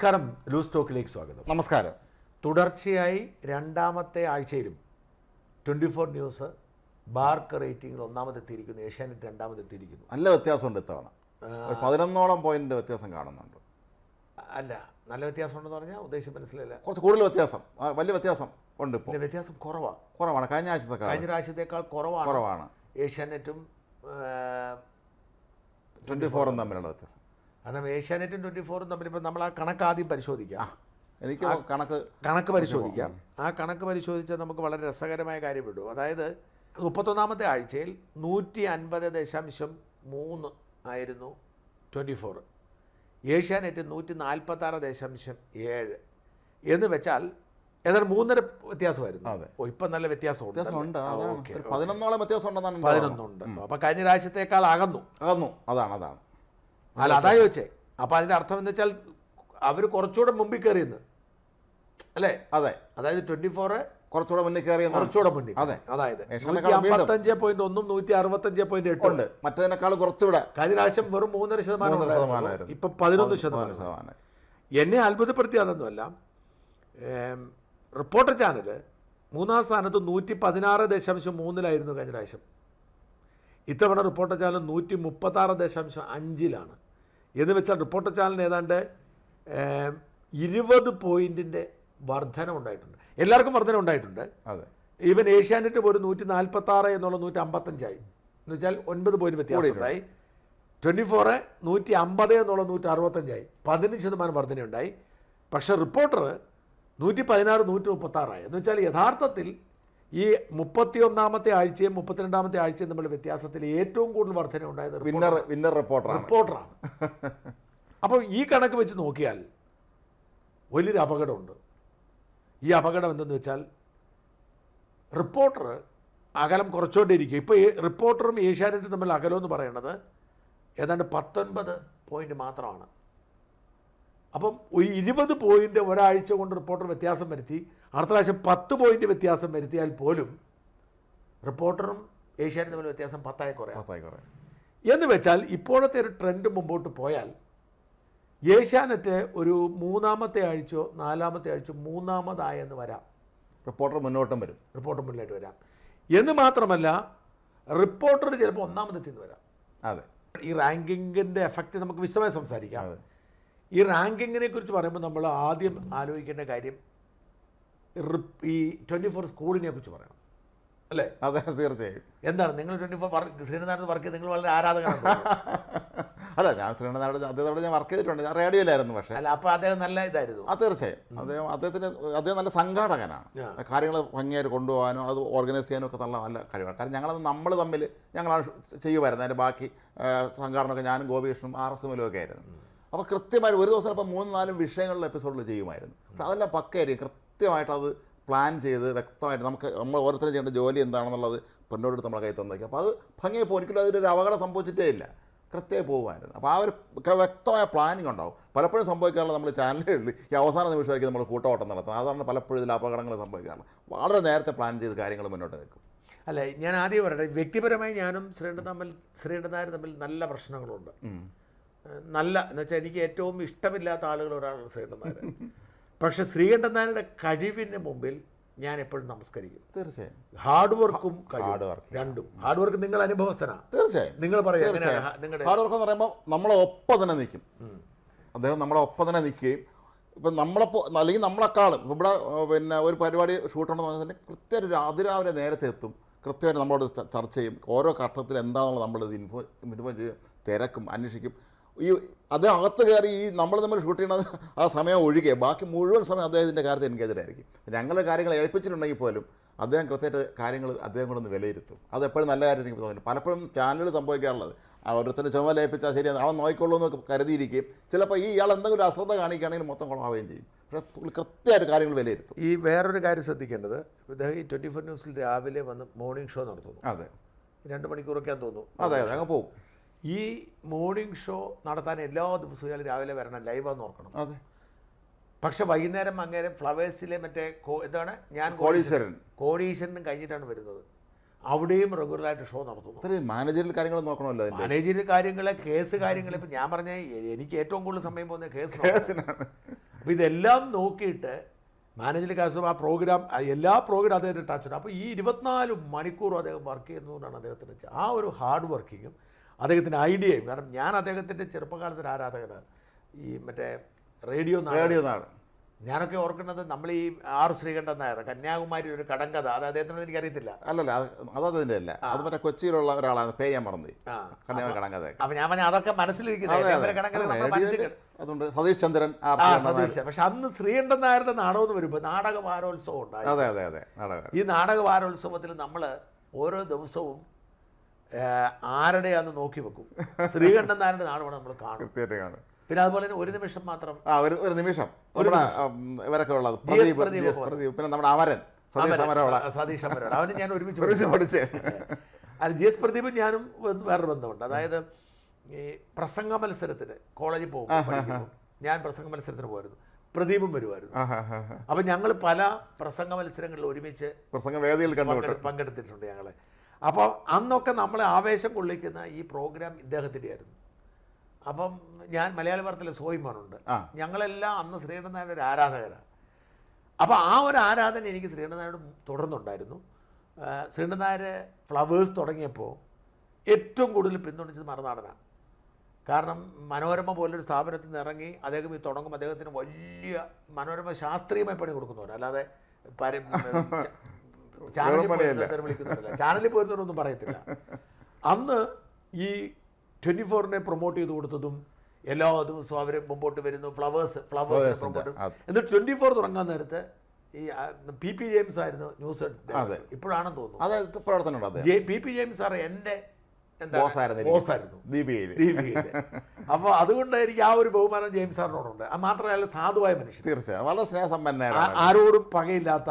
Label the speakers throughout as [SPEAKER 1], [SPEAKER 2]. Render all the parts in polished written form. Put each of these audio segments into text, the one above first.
[SPEAKER 1] നമസ്കാരം. ലൂസ് ടോക്കിലേക്ക് സ്വാഗതം.
[SPEAKER 2] നമസ്കാരം.
[SPEAKER 1] തുടർച്ചയായി രണ്ടാമത്തെ ആഴ്ചയിലും 24 ന്യൂസ് ബാർക്ക് റേറ്റിംഗിൽ ഒന്നാമതെത്തിയിരിക്കുന്നു, ഏഷ്യാനെറ്റ് രണ്ടാമതെത്തിയിരിക്കുന്നു.
[SPEAKER 2] നല്ല വ്യത്യാസമുണ്ട് ഇത്തവണ. 11ഓളം പോയിന്റ് വ്യത്യാസം കാണുന്നുണ്ട്.
[SPEAKER 1] അല്ല, നല്ല വ്യത്യാസമുണ്ടെന്ന് പറഞ്ഞാൽ ഉദ്ദേശം മനസ്സിലായില്ല.
[SPEAKER 2] കുറച്ച് കൂടുതൽ വ്യത്യാസം, വലിയ വ്യത്യാസം ഉണ്ട്. ഇപ്പോൾ
[SPEAKER 1] വ്യത്യാസം
[SPEAKER 2] കുറവാണ്. കഴിഞ്ഞ
[SPEAKER 1] ആഴ്ചത്തേക്കാൾ കുറവാണ് ഏഷ്യാനെറ്റും
[SPEAKER 2] 24 തമ്മിലുള്ള വ്യത്യാസം.
[SPEAKER 1] കാരണം ഏഷ്യാനെറ്റും 24 തമ്മിൽ ഇപ്പം നമ്മൾ ആ കണക്ക് ആദ്യം പരിശോധിക്കാം.
[SPEAKER 2] എനിക്ക് കണക്ക്
[SPEAKER 1] പരിശോധിക്കാം. ആ കണക്ക് പരിശോധിച്ചാൽ നമുക്ക് വളരെ രസകരമായ കാര്യം വിടും. അതായത് 31ാമത്തെ ആഴ്ചയിൽ 150.3 ആയിരുന്നു 24. ഏഷ്യാനെറ്റ് 146.7 എന്ന് വെച്ചാൽ ഏതാണ്ട് 3.5 വ്യത്യാസമായിരുന്നു. ഇപ്പം നല്ല വ്യത്യാസമുണ്ട്.
[SPEAKER 2] 11ഓളം വ്യത്യാസം ഉണ്ടെന്നാണ്.
[SPEAKER 1] 11 ഉണ്ട്. അപ്പം കഴിഞ്ഞ പ്രാവശ്യത്തേക്കാൾ അകന്നു.
[SPEAKER 2] അതാണ്
[SPEAKER 1] അല്ല, അതാ ചോദിച്ചേ. അപ്പം അതിൻ്റെ അർത്ഥം എന്ന് വെച്ചാൽ അവർ കുറച്ചുകൂടെ മുമ്പിൽ കയറിയെന്ന് അല്ലേ?
[SPEAKER 2] അതെ.
[SPEAKER 1] അതായത് 24
[SPEAKER 2] കുറച്ചുകൂടെ മുന്നിൽ കയറിയ
[SPEAKER 1] മുന്നിൽ. അതെ. അതായത് 155.1 165.8 ഉണ്ട്.
[SPEAKER 2] മറ്റതിനേക്കാൾ കുറച്ചുകൂടെ.
[SPEAKER 1] കഴിഞ്ഞ പ്രാവശ്യം വെറും 3.5% ഇപ്പൊ 11%. എന്നെ അത്ഭുതപ്പെടുത്തി അതൊന്നുമല്ല. റിപ്പോർട്ടർ ചാനൽ 3ാം സ്ഥാനത്ത് 116.3 കഴിഞ്ഞ പ്രാവശ്യം. ഇത്തവണ റിപ്പോർട്ടർ ചാനൽ 136.5 എന്ന് വെച്ചാൽ റിപ്പോർട്ടർ ചാനലിന് ഏതാണ്ട് 20 പോയിന്റിൻ്റെ വർധന ഉണ്ടായിട്ടുണ്ട്. എല്ലാവർക്കും വർധന ഉണ്ടായിട്ടുണ്ട്. ഈവൻ ഏഷ്യാനെറ്റ് ഒരു 146 എന്നുള്ള 155 എന്ന് വെച്ചാൽ 9 പോയിന്റ് വ്യത്യാസമുണ്ടായി. 24 150 എന്നുള്ള 165 15% വർധനയുണ്ടായി. പക്ഷേ റിപ്പോർട്ടർ 116 136 എന്ന് വെച്ചാൽ യഥാർത്ഥത്തിൽ ഈ 31ാമത്തെ ആഴ്ചയും 32ാമത്തെ ആഴ്ചയും തമ്മിലുള്ള വ്യത്യാസത്തിൽ ഏറ്റവും കൂടുതൽ വർധന ഉണ്ടായത് റിപ്പോർട്ടറാണ്. അപ്പോൾ ഈ കണക്ക് വെച്ച് നോക്കിയാൽ വലിയൊരു അപകടമുണ്ട്. ഈ അപകടം എന്തെന്ന് വെച്ചാൽ റിപ്പോർട്ടർ അകലം കുറച്ചുകൊണ്ടിരിക്കും. ഇപ്പോൾ റിപ്പോർട്ടറും ഏഷ്യാനെറ്റും തമ്മിൽ അകലം എന്ന് പറയുന്നത് ഏതാണ്ട് 19 പോയിന്റ് മാത്രമാണ്. അപ്പം ഒരു 20 പോയിന്റ് ഒരാഴ്ച കൊണ്ട് റിപ്പോർട്ടർ വ്യത്യാസം വരുത്തി. അടുത്ത പ്രാവശ്യം 10 പോയിന്റ് വ്യത്യാസം വരുത്തിയാൽ പോലും റിപ്പോർട്ടറും ഏഷ്യാനെറ്റും തമ്മിൽ വ്യത്യാസം 10 കുറയാം. എന്ന് വെച്ചാൽ ഇപ്പോഴത്തെ ഒരു ട്രെൻഡ് മുമ്പോട്ട് പോയാൽ ഏഷ്യാനെറ്റ് ഒരു 3ാമത്തെ ആഴ്ചയോ 4ാമത്തെ ആഴ്ചയോ 3ാമതായെന്ന് വരാം.
[SPEAKER 2] റിപ്പോർട്ടർ
[SPEAKER 1] മുന്നിലോട്ട് വരാം. എന്ന് മാത്രമല്ല റിപ്പോർട്ടർ ചിലപ്പോൾ 1ാമതെത്തിന്ന് വരാം. ഈ റാങ്കിങ്ങിൻ്റെ എഫക്റ്റ് നമുക്ക് വിശദമായി സംസാരിക്കാം. ഈ റാങ്കിങ്ങിനെ കുറിച്ച് പറയുമ്പോൾ നമ്മൾ ആദ്യം ആലോചിക്കേണ്ട കാര്യം ഈ 24 സ്കൂളിനെ കുറിച്ച് പറയണം അല്ലേ?
[SPEAKER 2] അതെ, തീർച്ചയായും.
[SPEAKER 1] എന്താണ് നിങ്ങൾ 24 ശ്രീനാഥ് വർക്ക് ചെയ്ത് നിങ്ങൾ വളരെ ആരാധകനാണ്.
[SPEAKER 2] അല്ല, ഞാൻ ശ്രീനാഥ് അദ്ദേഹത്തോട് ഞാൻ വർക്ക് ചെയ്തിട്ടുണ്ട്. ഞാൻ റേഡിയോയിലായിരുന്നു. പക്ഷേ
[SPEAKER 1] അല്ല, അപ്പോൾ അദ്ദേഹം നല്ല ഇതായിരുന്നു.
[SPEAKER 2] തീർച്ചയായും. അദ്ദേഹം നല്ല സംഘാടകനാണ്. കാര്യങ്ങൾ ഭംഗിയായിട്ട് കൊണ്ടുപോകാനോ അത് ഓർഗനൈസ് ചെയ്യാനോ ഒക്കെ നല്ല കഴിവാണ്. കാരണം നമ്മൾ തമ്മിൽ ഞങ്ങളാണ് ചെയ്യുമായിരുന്നു. അതിൻ്റെ ബാക്കി സംഘാടനമൊക്കെ ഞാനും ഗോപികൃഷ്ണനും RSMലും ഒക്കെ ആയിരുന്നു. അപ്പോൾ കൃത്യമായിട്ട് ഒരു ദിവസം ഇപ്പോൾ 3-4 വിഷയങ്ങളിലെ എപ്പിസോഡിൽ ചെയ്യുമായിരുന്നു. പക്ഷെ അതെല്ലാം പക്കയായിരിക്കും. കൃത്യമായിട്ട് അത് പ്ലാൻ ചെയ്ത് വ്യക്തമായിട്ട് നമ്മൾ ഓരോരുത്തരും ചെയ്യേണ്ട ജോലി എന്താണെന്നുള്ളത് പെണ്ണോടെടുത്ത് നമ്മളെ കൈ തന്നേക്കും. അപ്പോൾ അത് ഭംഗിയായി പോകും. ഒരിക്കലും അതിലൊരു അപകടം സംഭവിച്ചിട്ടേ ഇല്ല. കൃത്യമായി പോകുമായിരുന്നു. അപ്പോൾ ആ ഒരു വ്യക്തമായ പ്ലാനിങ് ഉണ്ടാവും. പലപ്പോഴും സംഭവിക്കാറുള്ള നമ്മൾ ചാനലുകളിൽ ഈ അവസാന നിമിഷമായിരിക്കും നമ്മൾ കൂട്ടോട്ടം നടത്തുന്നത്. അതാണ് പലപ്പോഴും ഇതിൽ അപകടങ്ങൾ സംഭവിക്കാറുള്ളത്. വളരെ നേരത്തെ പ്ലാൻ ചെയ്ത് കാര്യങ്ങൾ മുന്നോട്ട് നിൽക്കും.
[SPEAKER 1] അല്ല, ഞാൻ ആദ്യം പറയട്ടെ, വ്യക്തിപരമായി ഞാനും ശ്രീകണ്ഠൻ നായർ തമ്മിൽ നല്ല പ്രശ്നങ്ങളുണ്ട്. എന്ന് വെച്ചാൽ എനിക്ക് ഏറ്റവും ഇഷ്ടമില്ലാത്ത ആളുകൾ ഒരാളാണ് ശ്രീകണ്ഠൻ നായർ. പക്ഷെ ശ്രീകണ്ഠൻ നായരുടെ കഴിവിന് മുമ്പിൽ ഞാൻ എപ്പോഴും നമസ്കരിക്കും.
[SPEAKER 2] തീർച്ചയായും.
[SPEAKER 1] ഹാർഡ് വർക്കും രണ്ടും. ഹാർഡ് വർക്ക് നിങ്ങൾ അനുഭവസ്ഥനാണ്.
[SPEAKER 2] തീർച്ചയായും.
[SPEAKER 1] നിങ്ങൾ പറയാം
[SPEAKER 2] ഹാർഡ് വർക്ക് എന്ന് പറയുമ്പോൾ നമ്മളെ ഒപ്പം തന്നെ നിൽക്കും. അദ്ദേഹം നമ്മളെ ഒപ്പം തന്നെ നിൽക്കുകയും ഇപ്പം അല്ലെങ്കിൽ നമ്മളെക്കാളും ഇവിടെ ഒരു പരിപാടി ഷൂട്ടുണ്ടെന്ന് പറഞ്ഞാൽ തന്നെ കൃത്യമായിട്ട് അതിരാവിലെ നേരത്തെ എത്തും. കൃത്യമായിട്ട് നമ്മളോട് ചർച്ച ചെയ്യും. ഓരോ ഘട്ടത്തിൽ എന്താണെന്നുള്ളത് നമ്മളിത് ഇൻഫോം ചെയ്യും, തിരക്കും, അന്വേഷിക്കും. അത് അകത്ത് കയറി നമ്മൾ തമ്മിൽ ഷൂട്ട് ചെയ്യണത് ആ സമയം ഒഴികെ ബാക്കി മുഴുവൻ സമയം അദ്ദേഹത്തിൻ്റെ കാര്യത്തിൽ എൻഗേജഡ് ആയിരിക്കും. ഞങ്ങളുടെ കാര്യങ്ങൾ ഏൽപ്പിച്ചിട്ടുണ്ടെങ്കിൽ പോലും അദ്ദേഹം കൃത്യമായിട്ട് കാര്യങ്ങൾ അദ്ദേഹം കൊണ്ടൊന്ന് വിലയിരുത്തും. അതെപ്പോഴും നല്ല കാര്യം എനിക്ക് തോന്നുന്നു. പലപ്പോഴും ചാനലുകൾ സംഭവിക്കാറുള്ളത് ഓരോരുത്തരുടെ ചുമതല ഏൽപ്പിച്ചാൽ ശരി അവൻ നോക്കിക്കൊള്ളൂ എന്ന് കരുതിയിരിക്കുകയും ചിലപ്പോൾ ഇയാൾ എന്തെങ്കിലും ഒരു അശ്രദ്ധ കാണിക്കുകയാണെങ്കിൽ മൊത്തം കുളമാവുകയും ചെയ്യും. പക്ഷേ കൃത്യമായിട്ട് കാര്യങ്ങൾ വിലയിരുത്തും.
[SPEAKER 1] ഈ വേറൊരു കാര്യം ശ്രദ്ധിക്കേണ്ടത്, ഇദ്ദേഹം ഈ 24 ന്യൂസിൽ രാവിലെ വന്ന് മോർണിംഗ് ഷോ നടത്തുന്നു. 2 മണിക്കൂറൊക്കെയാന്ന് തോന്നുന്നു.
[SPEAKER 2] അതെ, അങ്ങ് പോകും.
[SPEAKER 1] ഈ മോർണിംഗ് ഷോ നടത്താൻ എല്ലാ ദിവസവും ഇയാൾ രാവിലെ വരണം, ലൈവാന്ന് ഓർക്കണം. പക്ഷെ വൈകുന്നേരം അങ്ങേരം ഫ്ലവേഴ്സിലെ മറ്റേ എന്താണ് ഞാൻ കോടീശ്വരനും കഴിഞ്ഞിട്ടാണ് വരുന്നത്. അവിടെയും റെഗുലറായിട്ട് ഷോ നടത്തുന്നു.
[SPEAKER 2] മാനേജറിയൽ കാര്യങ്ങൾ നോക്കണമല്ലോ.
[SPEAKER 1] മാനേജറിയൽ കാര്യങ്ങൾ, കേസ് കാര്യങ്ങൾ. ഇപ്പം ഞാൻ പറഞ്ഞ എനിക്ക് ഏറ്റവും കൂടുതൽ സമയം പോകുന്ന കേസിനാണ്. അപ്പോൾ ഇതെല്ലാം നോക്കിയിട്ട് മാനേജിംഗ് കാസും ആ പ്രോഗ്രാം എല്ലാ പ്രോഗ്രാം അദ്ദേഹത്തിന് ടച്ചുണ്ട്. അപ്പോൾ ഈ 24 മണിക്കൂറും അദ്ദേഹം വർക്ക് ചെയ്യുന്നതുകൊണ്ടാണ് അദ്ദേഹത്തിന് ആ ഒരു ഹാർഡ് വർക്കിങ്ങും അദ്ദേഹത്തിൻ്റെ ഐഡിയയും. കാരണം ഞാൻ അദ്ദേഹത്തിൻ്റെ ചെറുപ്പകാലത്തിന് ആരാധകനാണ്. ഈ മറ്റേ റേഡിയോ
[SPEAKER 2] നാട്
[SPEAKER 1] ഞാനൊക്കെ ഓർക്കുന്നത് നമ്മൾ ഈ ആർ ശ്രീകണ്ഠൻ നായർ കന്യാകുമാരി ഒരു കടങ്കഥ, അത് അദ്ദേഹത്തിനോട് എനിക്കറിയത്തില്ല.
[SPEAKER 2] അല്ലല്ല, അതതിൻ്റെ അല്ല, അത് മറ്റേ കൊച്ചിയിലുള്ള ഒരാളാണ്, പേര് ഞാൻ മറന്നു, കന്യാകുമാരി കടങ്കഥ.
[SPEAKER 1] അപ്പം ഞാൻ പറഞ്ഞ അതൊക്കെ മനസ്സിലിരിക്കുന്നത്
[SPEAKER 2] അതുകൊണ്ട് സതീഷ് ചന്ദ്രൻ.
[SPEAKER 1] പക്ഷെ അന്ന് ശ്രീകണ്ഠൻ നായരുടെ നാടകം വരുമ്പോൾ നാടക വാരോത്സവം ഉണ്ടായി.
[SPEAKER 2] അതെ അതെ അതെ, നാടകം.
[SPEAKER 1] ഈ നാടക വാരോത്സവത്തിൽ നമ്മൾ ഓരോ ദിവസവും ആരുടെയാന്ന് നോക്കി വെക്കും. ശ്രീകണ്ഠൻ നായരുടെ നാടകമാണ് നമ്മൾ കാണും.
[SPEAKER 2] തീർച്ചയായിട്ടും.
[SPEAKER 1] പിന്നെ അതുപോലെ തന്നെ ഒരു നിമിഷം മാത്രം,
[SPEAKER 2] ഒരു നിമിഷം ഇവരൊക്കെ ഉള്ളത് പ്രദീപ്, പിന്നെ നമ്മുടെ അമരൻ
[SPEAKER 1] സതീഷ് അമരോട് അവന് ഞാൻ ഒരുമിച്ച്
[SPEAKER 2] പഠിച്ചേ.
[SPEAKER 1] അത് ജി എസ് പ്രദീപും ഞാനും വേറൊരു ബന്ധമുണ്ട്. അതായത് ഈ പ്രസംഗ മത്സരത്തിന് കോളേജിൽ പോകുമ്പോൾ ഞാൻ പ്രസംഗ മത്സരത്തിന് പോയിരുന്നു, പ്രദീപും വരുമായിരുന്നു. അപ്പം ഞങ്ങൾ പല പ്രസംഗ മത്സരങ്ങളിൽ ഒരുമിച്ച്
[SPEAKER 2] പ്രസംഗവേദിയിൽ
[SPEAKER 1] പങ്കെടുത്തിട്ടുണ്ട് ഞങ്ങൾ. അപ്പോൾ അന്നൊക്കെ നമ്മളെ ആവേശം കൊള്ളിക്കുന്ന ഈ പ്രോഗ്രാം ഇദ്ദേഹത്തിൻ്റെ ആയിരുന്നു. അപ്പം ഞാൻ മലയാളി വാർത്തയിലെ സോയിമാനുണ്ട്, ഞങ്ങളെല്ലാം അന്ന് ശ്രീകണ്ഠൻ നായരുടെ ഒരു ആരാധകരാണ്. അപ്പോൾ ആ ഒരു ആരാധന എനിക്ക് ശ്രീകണ്ഠൻ നായരോട് തുടർന്നുണ്ടായിരുന്നു. ശ്രീകണ്ഠൻ നായർ ഫ്ലവേഴ്സ് തുടങ്ങിയപ്പോൾ ഏറ്റവും കൂടുതൽ പിന്തുണച്ചത് മറുനാടനാണ്. കാരണം മനോരമ പോലൊരു സ്ഥാപനത്തിൽ നിന്ന് ഇറങ്ങി അദ്ദേഹം ഈ തുടങ്ങും, അദ്ദേഹത്തിന് വലിയ മനോരമ ശാസ്ത്രീയമായി പണി കൊടുക്കുന്നവർ, അല്ലാതെ ചാനലിൽ പോയിരുന്നവരൊന്നും പറയത്തില്ല. അന്ന് ഈ 24-നെ പ്രൊമോട്ട് ചെയ്ത് കൊടുത്തതും എല്ലാ ദിവസവും അവർ മുമ്പോട്ട് വരുന്നു, ഫ്ലവേഴ്സ് പ്രൊമോട്ട്. എന്നിട്ട് 24 തുടങ്ങാൻ നേരത്ത് ഈ PP ജെയിംസ് ആയിരുന്നു ന്യൂസ്, ഇപ്പോഴാണെന്ന് തോന്നുന്നു. PP ജെയിംസ് സാർ എൻ്റെ ബോസായിരുന്നു ദീപികയിൽ. അപ്പോൾ അതുകൊണ്ട് എനിക്ക് ആ ഒരു ബഹുമാനം ജെയിംസ് സാറിനോടുണ്ട്. അത് മാത്രമല്ല സാധുവായ മനുഷ്യൻ,
[SPEAKER 2] തീർച്ചയായും വളരെ സ്നേഹസമ്പന്നനാണ്,
[SPEAKER 1] ആരോടും പകയില്ലാത്ത.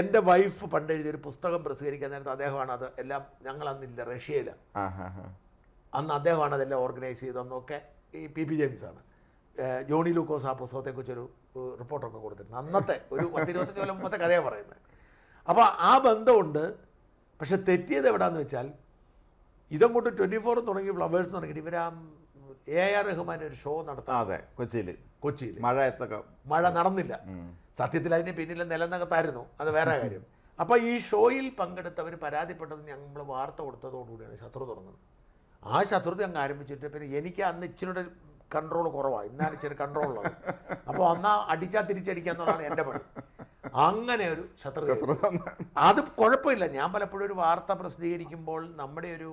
[SPEAKER 1] എൻ്റെ വൈഫ് പണ്ട് എഴുതിയൊരു പുസ്തകം പ്രസിദ്ധീകരിക്കാൻ നേരത്തെ അദ്ദേഹമാണ് അത് എല്ലാം, ഞങ്ങൾ അന്നില്ല റഷ്യയിലാണ്, അന്ന് അദ്ദേഹമാണ് അതെല്ലാം ഓർഗനൈസ് ചെയ്തതെന്നൊക്കെ ഈ PP ജെയിംസാണ്. ജോണി ലൂക്കോസ് ആ പുസ്തകത്തെക്കുറിച്ചൊരു റിപ്പോർട്ടൊക്കെ കൊടുത്തിരുന്നു. അന്നത്തെ ഒരു 10-25 കൊല്ലം മുമ്പത്തെ കഥയാണ് പറയുന്നത്. അപ്പോൾ ആ ബന്ധമുണ്ട്. പക്ഷെ തെറ്റിയത് എവിടെയാണെന്ന് വെച്ചാൽ ഇതങ്ങോട്ട് 24 തുടങ്ങി ഫ്ലവേഴ്സ് തുടങ്ങി ഇവരാ AR റഹ്മാൻ ഒരു ഷോ നടത്താം കൊച്ചിയിൽ. മഴ നടന്നില്ല. സത്യത്തിൽ അതിന് പിന്നിൽ നിലനികത്തായിരുന്നു, അത് വേറെ കാര്യം. അപ്പോൾ ഈ ഷോയിൽ പങ്കെടുത്തവർ പരാതിപ്പെട്ടത് നമ്മൾ വാർത്ത കൊടുത്തതോടുകൂടിയാണ് ശത്രു തുടങ്ങുന്നത്. ആ ശത്രുത അങ്ങ് ആരംഭിച്ചിട്ട് പിന്നെ എനിക്ക് അന്ന് ഇച്ചിരി കൺട്രോൾ കുറവാണ്, ഇന്നാണ് ഇച്ചിരി കൺട്രോളുള്ളത്. അപ്പോൾ അന്നാ അടിച്ചാൽ തിരിച്ചടിക്കാന്നുള്ളതാണ് എൻ്റെ പണി. അങ്ങനെ ഒരു ശത്രുത. അത് കുഴപ്പമില്ല. ഞാൻ പലപ്പോഴും ഒരു വാർത്ത പ്രസിദ്ധീകരിക്കുമ്പോൾ നമ്മുടെ ഒരു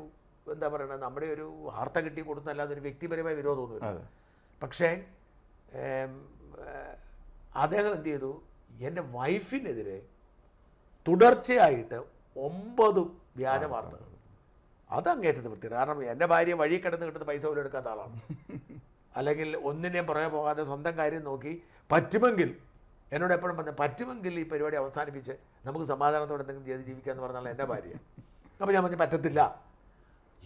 [SPEAKER 1] എന്താ പറയുക, നമ്മുടെ ഒരു വാർത്ത കിട്ടി കൊടുത്തല്ലാതെ ഒരു വ്യക്തിപരമായ വിരോധമൊന്നുമില്ല. പക്ഷേ അദ്ദേഹം എന്ത് ചെയ്തു, എൻ്റെ വൈഫിനെതിരെ തുടർച്ചയായിട്ട് 9 വ്യാജ വാർത്തകൾ. അത് അങ്ങേറ്റത് വൃത്തിയാണ്. കാരണം എൻ്റെ ഭാര്യ വഴി കിടന്ന് കിട്ടുന്ന പൈസ പോലും എടുക്കാത്ത ആളാണ്. അല്ലെങ്കിൽ ഒന്നിനെയും പുറകെ പോകാതെ സ്വന്തം കാര്യം നോക്കി പറ്റുമെങ്കിൽ എന്നോട് എപ്പോഴും പറഞ്ഞു, പറ്റുമെങ്കിൽ ഈ പരിപാടി അവസാനിപ്പിച്ച് നമുക്ക് സമാധാനത്തോടെ എന്തെങ്കിലും ചെയ്ത് ജീവിക്കാമെന്ന് പറഞ്ഞാൽ എൻ്റെ ഭാര്യ. അപ്പോൾ ഞാൻ പറഞ്ഞു പറ്റത്തില്ല.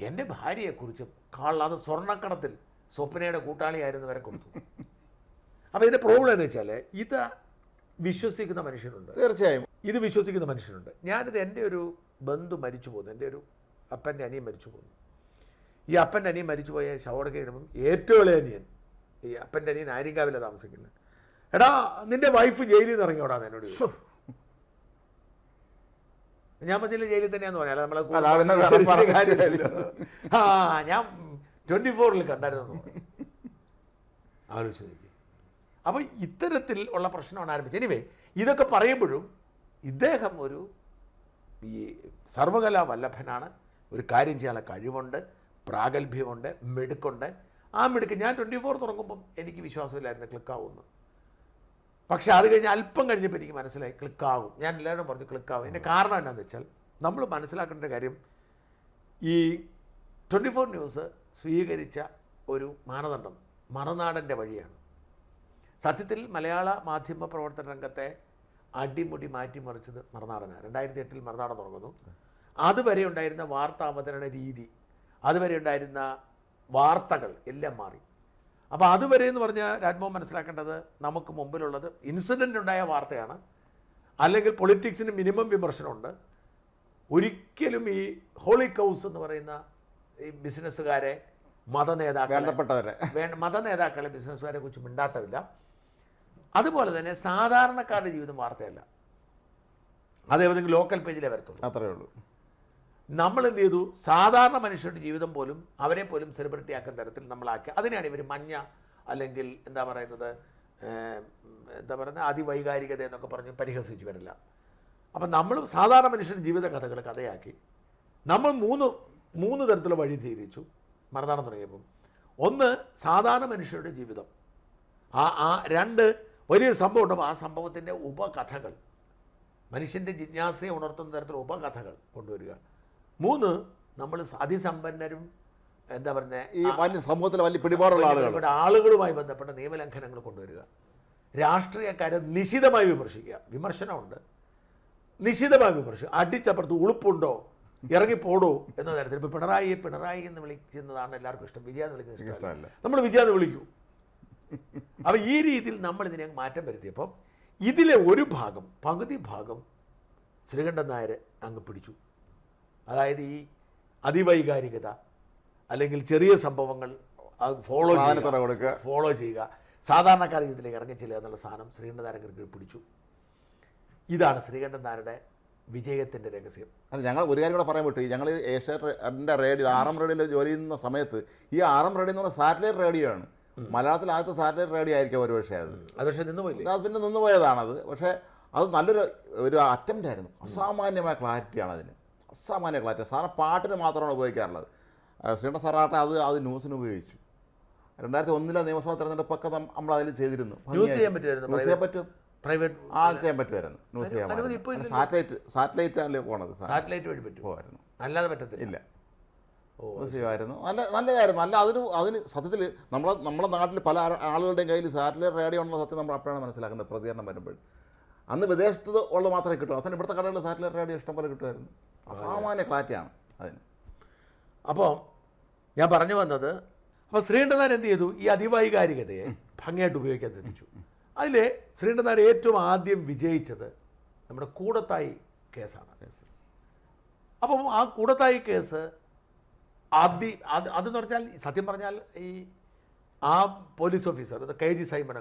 [SPEAKER 1] എൻ്റെ ഭാര്യയെക്കുറിച്ച് അത് സ്വർണ്ണക്കടത്തിൽ സ്വപ്നയുടെ കൂട്ടാളിയായിരുന്നു വരെ കൊടുത്തു. അപ്പോൾ ഇതിൻ്റെ പ്രോബ്ലം എന്ന് വെച്ചാൽ ഇത് വിശ്വസിക്കുന്ന മനുഷ്യനുണ്ട്,
[SPEAKER 2] തീർച്ചയായും
[SPEAKER 1] ഇത് വിശ്വസിക്കുന്ന മനുഷ്യനുണ്ട്. ഞാനിത് എൻ്റെ ഒരു ബന്ധു മരിച്ചു പോകുന്നു, എൻ്റെ ഒരു അപ്പൻ്റെ അനിയൻ മരിച്ചു പോകുന്നു. ഈ അപ്പൻ്റെ അനിയൻ മരിച്ചു പോയ ശവടക്ക് വരുമ്പം ഏറ്റവും ഇളയ അനിയൻ, ഈ അപ്പൻ്റെ അനിയൻ ആര്യങ്കാവിലാണ് താമസിക്കുന്നത്. എടാ നിന്റെ വൈഫ് ജയിലിൽ നിന്ന് ഇറങ്ങിയോടാന്ന് എന്നോട്. ഞാൻ പറഞ്ഞില്ല ജയിലിൽ തന്നെയാന്ന് പറഞ്ഞാൽ നമ്മളെ ഞാൻ 24-ൽ കണ്ടായിരുന്നു ആലോചിച്ച് നോക്കി. അപ്പോൾ ഇത്തരത്തിൽ ഉള്ള പ്രശ്നമാണ് ആരംഭിച്ചത്. എനിവേ ഇതൊക്കെ പറയുമ്പോഴും ഇദ്ദേഹം ഒരു ഈ സർവകലാ വല്ലഭനാണ്, ഒരു കാര്യം ചെയ്യാനുള്ള കഴിവുണ്ട്, പ്രാഗൽഭ്യമുണ്ട്, മിടുക്കുണ്ട്. ആ മിടുക്ക് ഞാൻ 24 തുടങ്ങുമ്പം എനിക്ക് വിശ്വാസമില്ലായിരുന്നു ക്ലിക്കാവുമെന്ന്. പക്ഷെ അത് കഴിഞ്ഞ് അല്പം കഴിഞ്ഞപ്പോൾ എനിക്ക് മനസ്സിലായി ക്ലിക്കാകും. ഞാൻ എല്ലാവരും പറഞ്ഞു ക്ലിക്കാവും. ഇതിൻ്റെ കാരണം എന്താണെന്ന് വെച്ചാൽ നമ്മൾ മനസ്സിലാക്കേണ്ട കാര്യം, ഈ 24 ന്യൂസ് സ്വീകരിച്ച ഒരു മാനദണ്ഡം മറുനാടൻ്റെ വഴിയാണ്. സത്യത്തിൽ മലയാള മാധ്യമ പ്രവർത്തന രംഗത്തെ അടിമുടി മാറ്റിമറിച്ചത് മറുനാടനാണ്. 2008-ൽ മറുനാടൻ തുടങ്ങുന്നു. അതുവരെ ഉണ്ടായിരുന്ന വാർത്താ അവതരണ രീതി, അതുവരെ ഉണ്ടായിരുന്ന വാർത്തകൾ എല്ലാം മാറി. അപ്പോൾ അതുവരെ എന്ന് പറഞ്ഞാൽ രാജ്മോഹൻ മനസ്സിലാക്കേണ്ടത്, നമുക്ക് മുമ്പിലുള്ളത് ഇൻസിഡൻ്റ് ഉണ്ടായ വാർത്തയാണ്, അല്ലെങ്കിൽ പൊളിറ്റിക്സിന് മിനിമം വിമർശനമുണ്ട്. ഒരിക്കലും ഈ ഹോളി കൗസ് എന്ന് പറയുന്ന ഈ ബിസിനസ്സുകാരെ
[SPEAKER 2] വേണ്ടപ്പെട്ടവരെ
[SPEAKER 1] മത നേതാക്കളെ ബിസിനസ്സുകാരെ കുറിച്ച് മിണ്ടാട്ടമില്ല. അതുപോലെ തന്നെ സാധാരണക്കാരുടെ ജീവിതം വാർത്തയല്ല, അത് ഏതെങ്കിലും ലോക്കൽ പേജിലേ വരത്തുള്ളൂ.
[SPEAKER 2] അത്രയേ ഉള്ളൂ.
[SPEAKER 1] നമ്മൾ എന്ത് ചെയ്തു, സാധാരണ മനുഷ്യരുടെ ജീവിതം പോലും അവരെ പോലും സെലിബ്രിറ്റി ആക്കുന്ന തരത്തിൽ നമ്മളാക്കി. അതിനാണ് ഇവർ മഞ്ഞ അല്ലെങ്കിൽ എന്താ പറയുന്നത് അതിവൈകാരികത എന്നൊക്കെ പറഞ്ഞ് പരിഹസിച്ച് വരില്ല. അപ്പം നമ്മൾ സാധാരണ മനുഷ്യരുടെ ജീവിത കഥകൾ കഥയാക്കി നമ്മൾ മൂന്ന് തരത്തിലുള്ള വഴി തിരിച്ചു മറുനാടൻ തുടങ്ങിയപ്പം. ഒന്ന്, സാധാരണ മനുഷ്യരുടെ ജീവിതം. രണ്ട്, വലിയൊരു സംഭവം ഉണ്ടാകും, ആ സംഭവത്തിൻ്റെ ഉപകഥകൾ, മനുഷ്യൻ്റെ ജിജ്ഞാസയെ ഉണർത്തുന്ന തരത്തിലുള്ള ഉപകഥകൾ കൊണ്ടുവരിക. മൂന്ന്, നമ്മൾ അതിസമ്പന്നരും എന്താ പറയുന്നത്
[SPEAKER 2] ഈ സമൂഹത്തിൽ വലിയ പിടിപാടുള്ള
[SPEAKER 1] ആളുകളുമായി ബന്ധപ്പെട്ട നിയമലംഘനങ്ങൾ കൊണ്ടുവരിക. രാഷ്ട്രീയക്കാരെ നിശിതമായി വിമർശിക്കുക. വിമർശനമുണ്ട്, നിശിതമായി വിമർശിക്കുക. അടിച്ചപ്പുറത്ത് ഉളുപ്പുണ്ടോ, ഇറങ്ങിപ്പോടോ എന്ന തരത്തിൽ. ഇപ്പോൾ പിണറായി എന്ന് വിളിക്കുന്നതാണ് എല്ലാവർക്കും ഇഷ്ടം, വിജയ എന്ന് വിളിക്കുന്നത് ഇഷ്ടമല്ല. നമ്മൾ വിജയ എന്ന് വിളിക്കൂ. അപ്പോൾ ഈ രീതിയിൽ നമ്മൾ ഇതിനെ മാറ്റം വരുത്തിയപ്പം ഇതിലെ ഒരു ഭാഗം, പകുതി ഭാഗം ശ്രീകണ്ഠൻ നായർ അങ്ങ് പിടിച്ചു. അതായത് ഈ അതിവൈകാരികത അല്ലെങ്കിൽ ചെറിയ സംഭവങ്ങൾ ഫോളോ ചെയ്യുക, സാധാരണക്കാരുടെ ജീവിതത്തിലേക്ക് ഇറങ്ങിച്ചില്ല എന്നുള്ള സാധനം ശ്രീകണ്ഠൻ നായർ പിടിച്ചു. ഇതാണ് ശ്രീകണ്ഠൻ നായരുടെ വിജയത്തിൻ്റെ രഹസ്യം.
[SPEAKER 2] അല്ല, ഞങ്ങൾ ഒരു കാര്യം കൂടെ പറയാൻ പറ്റും. ഞങ്ങൾ ഏഷ്യാനെറ്റ് റേഡിയോ RM റേഡിയോയിൽ ജോലി ചെയ്യുന്ന സമയത്ത് ഈ RM റേഡിയോ എന്ന് പറഞ്ഞാൽ സാറ്റലൈറ്റ് റേഡിയോ ആണ്. മലയാളത്തിൽ ആദ്യത്തെ സാറ്റലൈറ്റ് റേഡിയോ ആയിരിക്കും ഒരു പക്ഷേ അത്
[SPEAKER 1] പക്ഷേ നിന്നുപോയില്ലേ,
[SPEAKER 2] അത് പിന്നെ നിന്നുപോയതാണത്. പക്ഷേ അത് നല്ലൊരു അറ്റംപ്റ്റ് ആയിരുന്നു. അസാമാന്യമായ ക്ലാരിറ്റിയാണ് അതിന്, അസാമാന്യ ക്ലാരിറ്റി. സാറിന് പാട്ടിന് മാത്രമാണ് ഉപയോഗിക്കാറുള്ളത്. ശ്രീകണ്ഠൻ സാറാട്ടെ അത് ന്യൂസിന് ഉപയോഗിച്ചു. 2001 നിയമസഭാ തെരഞ്ഞെടുപ്പൊക്കെ നമ്മൾ അതിൽ ചെയ്തിരുന്നു.
[SPEAKER 1] ന്യൂസ് ചെയ്യാൻ
[SPEAKER 2] പറ്റും,
[SPEAKER 1] പ്രൈവറ്റ്
[SPEAKER 2] ചെയ്യാൻ പറ്റുമായിരുന്നു. ന്യൂസ് ചെയ്യാൻ സാറ്റലൈറ്റ് പോണത്,
[SPEAKER 1] സാറ്റലൈറ്റ് വഴി പറ്റുമായിരുന്നു, അല്ലാതെ പറ്റത്തില്ല.
[SPEAKER 2] ഇല്ല, ന്യൂസ് ചെയ്യുമായിരുന്നു. നല്ലതായിരുന്നു. അതിന് സത്യത്തിൽ നമ്മളെ നാട്ടിൽ പല ആളുകളുടെയും കയ്യിൽ സാറ്റലൈറ്റ് റേഡിയോ ഉള്ള സത്യം നമ്മൾ അപ്പോഴാണ് മനസ്സിലാക്കുന്നത്. പ്രതികരണം വരുമ്പോൾ അന്ന് വിദേശത്ത് ഉള്ള മാത്രമേ കിട്ടൂ. അവസാനം ഇവിടുത്തെ കടകളിൽ സാറ്റലൈറ്റ് റേഡിയോ ഇഷ്ടംപോലെ കിട്ടുമായിരുന്നു. അസാമാന്യ ക്ലാരിറ്റിയാണ് അതിന്.
[SPEAKER 1] അപ്പോൾ ഞാൻ പറഞ്ഞു വന്നത്, അപ്പോൾ ശ്രീകണ്ഠൻ നായർ എന്ത് ചെയ്തു, ഈ അതിവൈകാരികതയെ ഭംഗിയായിട്ട് ഉപയോഗിക്കാൻ ശ്രമിച്ചു. അതിൽ ശ്രീകണ്ഠൻ നായർ ഏറ്റവും ആദ്യം വിജയിച്ചത് നമ്മുടെ കൂടത്തായി കേസാണ്. അപ്പം ആ കൂടത്തായി കേസ് അതെന്ന് പറഞ്ഞാൽ സത്യം പറഞ്ഞാൽ ആ പോലീസ് ഓഫീസർ KG സൈമൺ,